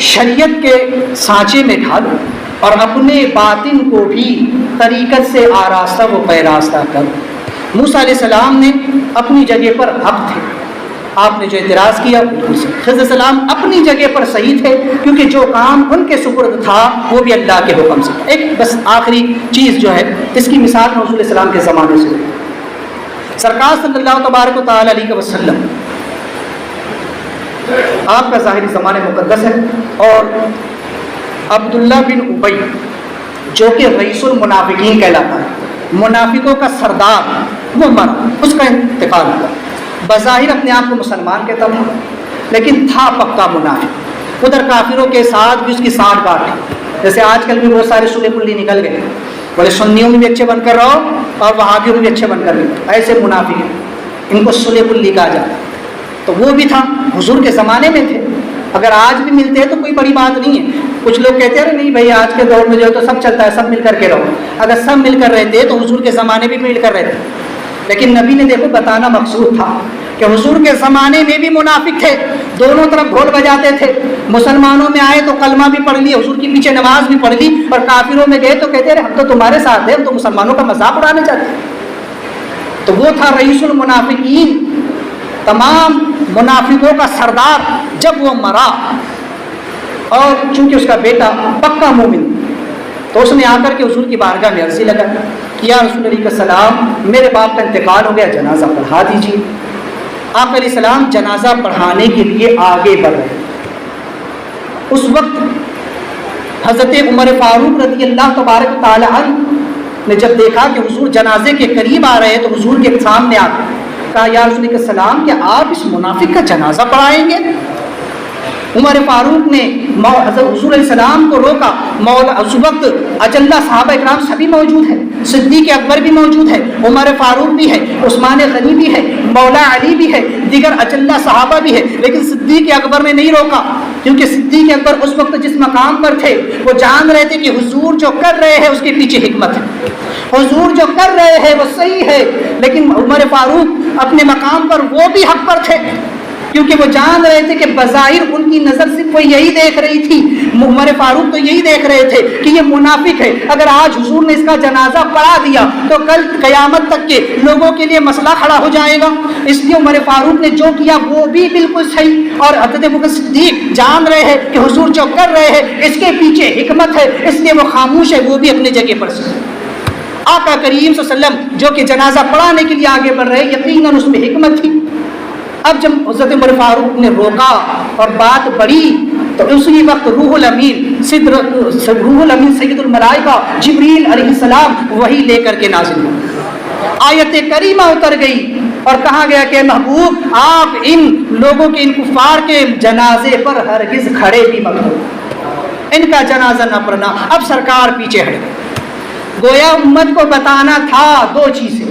شریعت کے سانچے میں ڈھالو اور اپنے باطن کو بھی طریقت سے آراستہ و پیراستہ کرو۔ موسیٰ علیہ السلام نے اپنی جگہ پر حق تھے، آپ نے جو اعتراض کیا بالکل صحیح۔ خضر علیہ السلام اپنی جگہ پر صحیح تھے کیونکہ جو کام ان کے سپرد تھا وہ بھی اللہ کے حکم سے۔ ایک بس آخری چیز جو ہے اس کی مثال رسول علیہ السلام کے زمانے سے، سرکار صلی اللہ تبارک و تعالی علیہ وسلم، آپ کا ظاہری زمانہ مقدس ہے، اور عبداللہ بن ابی جو کہ رئیس المنافقین کہلاتا ہے، منافقوں کا سردار، وہ مرا، اس کا انتقال ہوا۔ بظاہر اپنے آپ کو مسلمان کہتا تھا لیکن تھا پکا منافق، ادھر کافروں کے ساتھ بھی اس کی سانٹھ گاٹھ تھی۔ جیسے آج کل بھی بہت سارے سلے کلی نکل گئے، بولے سنیوں میں بھی اچھے بن کر رہو اور وہابیوں میں بھی اچھے بن کر رہو، ایسے منافق ہیں، ان کو سلے کلی کہا جاتا ہے۔ تو وہ بھی تھا، حضور کے زمانے میں تھے، اگر آج بھی ملتے ہیں تو کوئی بڑی بات نہیں ہے۔ کچھ لوگ کہتے ہیں نہیں بھائی آج کے دور میں جو ہے تو سب چلتا ہے، سب مل کر کے رہو۔ اگر سب مل کر رہتے تو حضور کے زمانے میں بھی مل کر رہتے، لیکن نبی نے دیکھو بتانا مقصود تھا کہ حضور کے زمانے میں بھی منافق تھے، دونوں طرف ڈھول بجاتے تھے۔ مسلمانوں میں آئے تو کلمہ بھی پڑھ لی، حضور کے پیچھے نماز بھی پڑھ لی، اور کافروں میں گئے تو کہتے رہے ہم تو تمہارے ساتھ ہیں، ہم تو مسلمانوں کا مذاق اڑانے چاہتے ہیں۔ تو وہ تھا رئیس المنافقین، تمام منافقوں کا سردار۔ جب وہ مرا اور چونکہ اس کا بیٹا پکا مومن، تو اس نے آ کر کے حضور کی بارگاہ میں عرضی لگا کہ یا رسول اللہ علیہ السلام، میرے باپ کا انتقال ہو گیا، جنازہ پڑھا دیجیے۔ آپ علیہ السلام جنازہ پڑھانے کے لیے آگے بڑھ رہے۔ اس وقت حضرت عمر فاروق رضی اللہ تبارک تعالی عنہ نے جب دیکھا کہ حضور جنازے کے قریب آ رہے ہیں تو حضور کے سامنے آ کہا یا رسول اللہ علیہ السلام کیا آپ اس منافق کا جنازہ پڑھائیں گے؟ عمر فاروق نے حضرت حضور علیہ السلام کو روکا۔ اس وقت اجلہ صحابہ اکرام سبھی موجود ہیں، صدیق اکبر بھی موجود ہے، عمر فاروق بھی ہے، عثمان غنی بھی ہے، مولا علی بھی ہے، دیگر اجلہ صحابہ بھی ہے، لیکن صدیق اکبر نے نہیں روکا، کیونکہ صدیق اکبر اس وقت جس مقام پر تھے وہ جان رہے تھے کہ حضور جو کر رہے ہیں اس کے پیچھے حکمت ہے، حضور جو کر رہے ہیں وہ صحیح ہے۔ لیکن عمر فاروق اپنے مقام پر وہ بھی حق پر تھے، کیونکہ وہ جان رہے تھے کہ بظاہر ان کی نظر صرف وہ یہی دیکھ رہی تھی، عمر فاروق تو یہی دیکھ رہے تھے کہ یہ منافق ہے، اگر آج حضور نے اس کا جنازہ پڑھا دیا تو کل قیامت تک کے لوگوں کے لیے مسئلہ کھڑا ہو جائے گا۔ اس لیے عمر فاروق نے جو کیا وہ بھی بالکل صحیح، اور حضرت ابوبکر صدیق جان رہے ہیں کہ حضور جو کر رہے ہیں اس کے پیچھے حکمت ہے، اس لیے وہ خاموش ہے، وہ بھی اپنی جگہ پر صحیح۔ آقا کریم صلی اللہ علیہ وسلم جو کہ جنازہ پڑھانے کے لیے آگے بڑھ رہے، یقیناً اس میں حکمت تھی۔ اب جب حضرت عمر فاروق نے روکا اور بات بڑھی تو اسی وقت روح الامین سید الملائکہ جبریل علیہ السلام وہی لے کر کے نازل ہوئے، آیت کریمہ اتر گئی اور کہا گیا کہ محبوب آپ ان لوگوں کے، ان کفار کے جنازے پر ہرگز کھڑے بھی مت ہو، ان کا جنازہ نہ پڑھنا۔ اب سرکار پیچھے ہٹ گئے، گویا امت کو بتانا تھا دو چیزیں،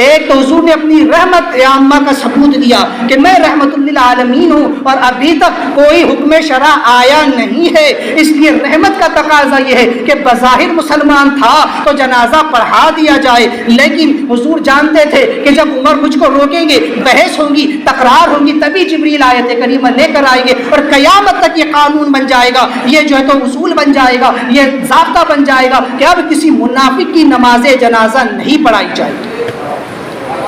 ایک تو حضور نے اپنی رحمت عامہ کا ثبوت دیا کہ میں رحمت للعالمین ہوں اور ابھی تک کوئی حکم شرع آیا نہیں ہے، اس لیے رحمت کا تقاضا یہ ہے کہ بظاہر مسلمان تھا تو جنازہ پڑھا دیا جائے، لیکن حضور جانتے تھے کہ جب عمر مجھ کو روکیں گے، بحث ہوگی، تکرار ہوگی، تبھی جبریل آیت کریمہ لے کر آئیں گے اور قیامت تک یہ قانون بن جائے گا، یہ جو ہے تو اصول بن جائے گا، یہ ضابطہ بن جائے گا کہ اب کسی منافق کی نماز جنازہ نہیں پڑھائی جائے گی۔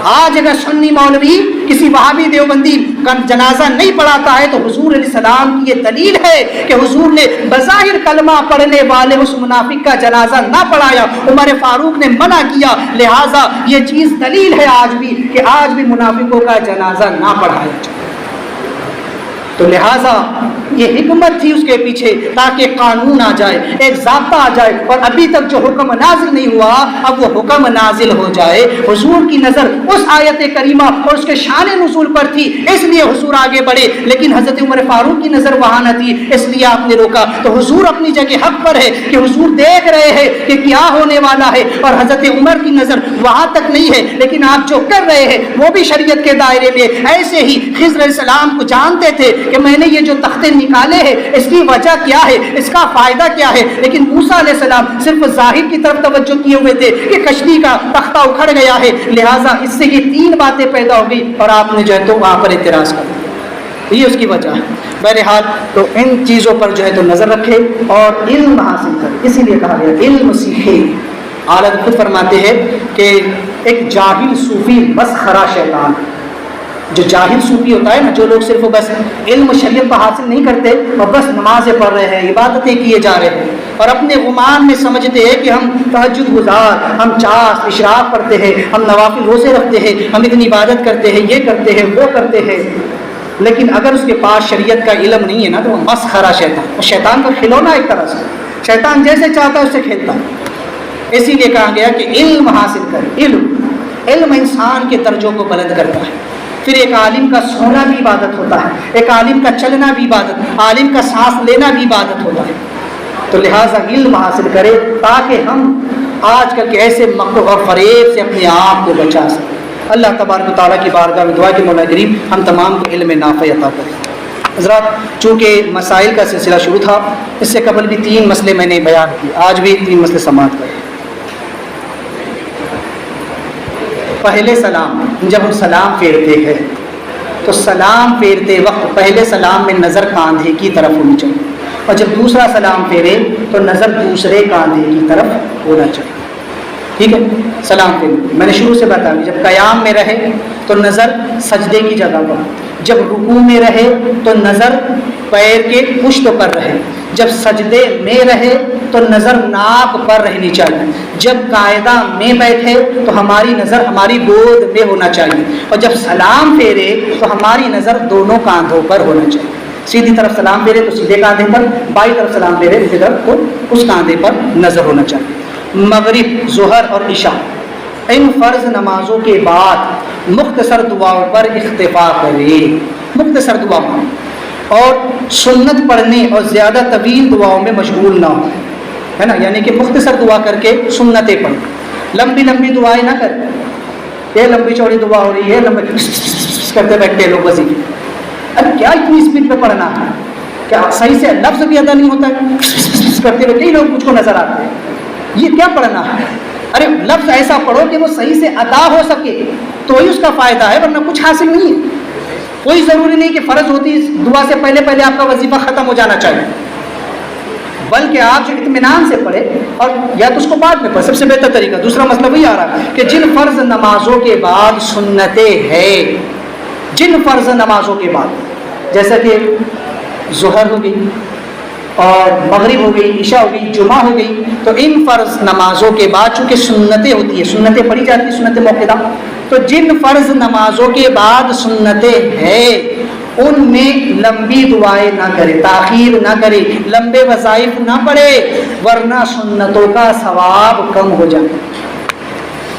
آج اگر سنی مولوی کسی وہابی دیوبندی کا جنازہ نہیں پڑھاتا ہے تو حضور علیہ السلام کی یہ دلیل ہے کہ حضور نے بظاہر کلمہ پڑھنے والے اس منافق کا جنازہ نہ پڑھایا، عمر فاروق نے منع کیا، لہٰذا یہ چیز دلیل ہے آج بھی کہ آج بھی منافقوں کا جنازہ نہ پڑھایا جائے۔ تو لہٰذا یہ حکمت تھی اس کے پیچھے تاکہ قانون آ جائے، ایک ضابطہ آ جائے، اور ابھی تک جو حکم نازل نہیں ہوا اب وہ حکم نازل ہو جائے۔ حضور کی نظر اس آیت کریمہ اور اس کے شان نزول پر تھی، اس لیے حضور آگے بڑھے، لیکن حضرت عمر فاروق کی نظر وہاں نہ تھی، اس لیے آپ نے روکا۔ تو حضور اپنی جگہ حق پر ہے کہ حضور دیکھ رہے ہیں کہ کیا ہونے والا ہے، اور حضرت عمر کی نظر وہاں تک نہیں ہے، لیکن آپ جو کر رہے ہیں وہ بھی شریعت کے دائرے میں۔ ایسے ہی خضر علیہ السلام کو جانتے تھے کہ میں نے یہ جو تختے نکالے ہیں، اس کی وجہ کیا ہے، اس کا فائدہ کیا ہے. لیکن موسیٰ علیہ السلام صرف ظاہر کی طرف توجہ کیے ہوئے تھے کہ کشتی کا تختہ اکھڑ گیا ہے، لہٰذا اس سے یہ 3 باتیں پیدا ہو گئی اور آپ نے جو ہے تو وہاں پر اعتراض کر دیا. یہ اس کی وجہ ہے. بہرحال تو ان چیزوں پر جو ہے تو نظر رکھے اور علم حاصل کرے. اسی لیے کہا گیا علم سیکھے. اعلیٰ خود فرماتے ہیں کہ ایک جاہل صوفی مسخرہ شیطان. جو جاہل صوفی ہوتا ہے نا، جو لوگ صرف بس علم شریعت کو حاصل نہیں کرتے اور بس نمازیں پڑھ رہے ہیں، عبادتیں کیے جا رہے ہیں اور اپنے غمان میں سمجھتے ہیں کہ ہم تہجد گزار، ہم چاس اشراق پڑھتے ہیں، ہم نوافل روزے رکھتے ہیں، ہم اتنی عبادت کرتے ہیں، یہ کرتے ہیں وہ کرتے ہیں، لیکن اگر اس کے پاس شریعت کا علم نہیں ہے نا تو وہ مسخرہ شیطان. اور شیطان کا کھلونا ایک طرح سے، شیطان جیسے چاہتا ہے اس سے کھیلتا ہے. اسی لیے کہا گیا کہ علم حاصل کر. علم انسان کے درجوں کو بلند کرتا ہے. پھر ایک عالم کا سونا بھی عبادت ہوتا ہے، ایک عالم کا چلنا بھی عبادت، عالم کا سانس لینا بھی عبادت ہوتا ہے. تو لہٰذا علم حاصل کرے تاکہ ہم آج کل کے ایسے مکر اور فریب سے اپنے آپ کو بچا سکیں. اللہ تبارک و تعالیٰ کی بارگاہ میں دعا کہ مولا کریم ہم تمام کو علم نافع عطا کرے. حضرات، چونکہ مسائل کا سلسلہ شروع تھا، اس سے قبل بھی 3 مسئلے میں نے بیان کیے، آج بھی 3 مسئلے سماعت کریں. پہلے سلام، جب ہم سلام پھیرتے ہیں تو سلام پھیرتے وقت پہلے سلام میں نظر کاندھے کی طرف ہونی چاہیے، اور جب دوسرا سلام پھیرے تو نظر دوسرے کاندھے کی طرف ہونا چاہیے. ٹھیک ہے؟ سلام پھیرے میں نے شروع سے بتا دیا، جب قیام میں رہے تو نظر سجدے کی جگہ پر، جب رکوع میں رہے تو نظر پیر کے پشت پر رہے، جب سجدے میں رہے تو نظر ناک پر رہنی چاہیے، جب قاعدہ میں بیٹھے تو ہماری نظر ہماری گود میں ہونا چاہیے، اور جب سلام پھیرے تو ہماری نظر دونوں کاندھوں پر ہونا چاہیے. سیدھی طرف سلام پھیرے تو سیدھے کاندھے پر، بائیں طرف سلام پھیرے سیدھی طرف تو اس کاندھے پر نظر ہونا چاہیے. مغرب، ظہر اور عشاء ان فرض نمازوں کے بعد مختصر دعاؤں پر اکتفا کرے. مختصر دعاؤں اور سنت پڑھنے اور زیادہ طویل دعاؤں میں مشغول نہ ہو، ہے نا. یعنی کہ مختصر دعا کر کے سنتیں پڑھیں، لمبی لمبی دعائیں نہ کریں. یہ لمبی چوڑی دعا ہو رہی ہے، لمبی کرتے بیٹھتے لوگ وظیفے. ارے کیا اتنی اسپیڈ میں پڑھنا ہے؟ کیا صحیح سے لفظ بھی ادا نہیں ہوتا ہے؟ کرتے ہوئے کئی لوگ مجھ کو نظر آتے ہیں. یہ کیا پڑھنا ہے؟ ارے لفظ ایسا پڑھو کہ وہ صحیح سے ادا ہو سکے تو ہی اس کا فائدہ ہے، ورنہ کچھ حاصل نہیں ہے. کوئی ضروری نہیں کہ فرض ہوتی دعا سے پہلے پہلے آپ کا وظیفہ ختم ہو جانا چاہیے، بلکہ آپ جو اطمینان سے پڑھے اور یا تو اس کو بعد میں پڑھے، سب سے بہتر طریقہ. دوسرا مسئلہ وہی آ رہا ہے کہ جن فرض نمازوں کے بعد سنتیں ہیں، جن فرض نمازوں کے بعد، جیسا کہ ظہر ہو گئی اور مغرب ہو گئی، عشاء ہو گئی، جمعہ ہو گئی، تو ان فرض نمازوں کے بعد چونکہ سنتیں ہوتی ہیں، سنتیں پڑھی جاتی ہیں، سنت موقعہ، تو جن فرض نمازوں کے بعد سنتیں ہیں ان میں لمبی دعائیں نہ کرے، تاخیر نہ کرے، لمبے وظائف نہ پڑھے، ورنہ سنتوں کا ثواب کم ہو جائے.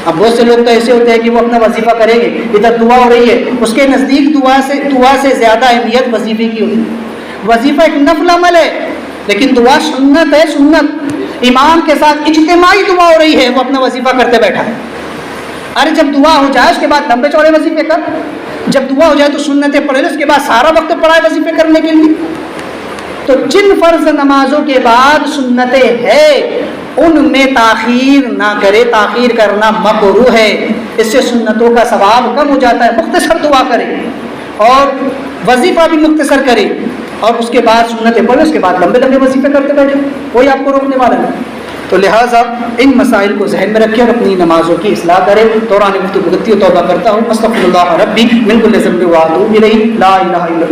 اب بہت سے لوگ تو ایسے ہوتے ہیں کہ وہ اپنا وظیفہ کریں گے، ادھر دعا ہو رہی ہے، اس کے نزدیک دعا سے زیادہ اہمیت وظیفے کی ہوتی ہے. وظیفہ ایک نفل عمل ہے لیکن دعا سنت ہے. سنت امام کے ساتھ اجتماعی دعا ہو رہی ہے، وہ اپنا وظیفہ کرتے بیٹھا ہے. ارے جب دعا ہو جائے اس کے بعد لمبے چوڑے وظیفے کر، جب دعا ہو جائے تو سنتیں پڑھے، اس کے بعد سارا وقت پڑھا ہے وظیفے کرنے کے لیے. تو جن فرض نمازوں کے بعد سنتیں ہیں ان میں تاخیر نہ کرے. تاخیر کرنا مکروہ ہے، اس سے سنتوں کا ثواب کم ہو جاتا ہے. مختصر دعا کرے اور وظیفہ بھی مختصر کرے اور اس کے بعد سنتیں پڑھے، اس کے بعد لمبے لمبے وظیفے کرتے بیٹھے، کوئی آپ کو روکنے والا نہیں. تو لہٰذا ان مسائل کو ذہن میں رکھیں اور اپنی نمازوں کی اصلاح کریں. دوران گفتگو توبہ کرتا ہوں. استغفر اللہ ربی من کل ذنب و اتوب الیہ. لا الہ الا اللہ.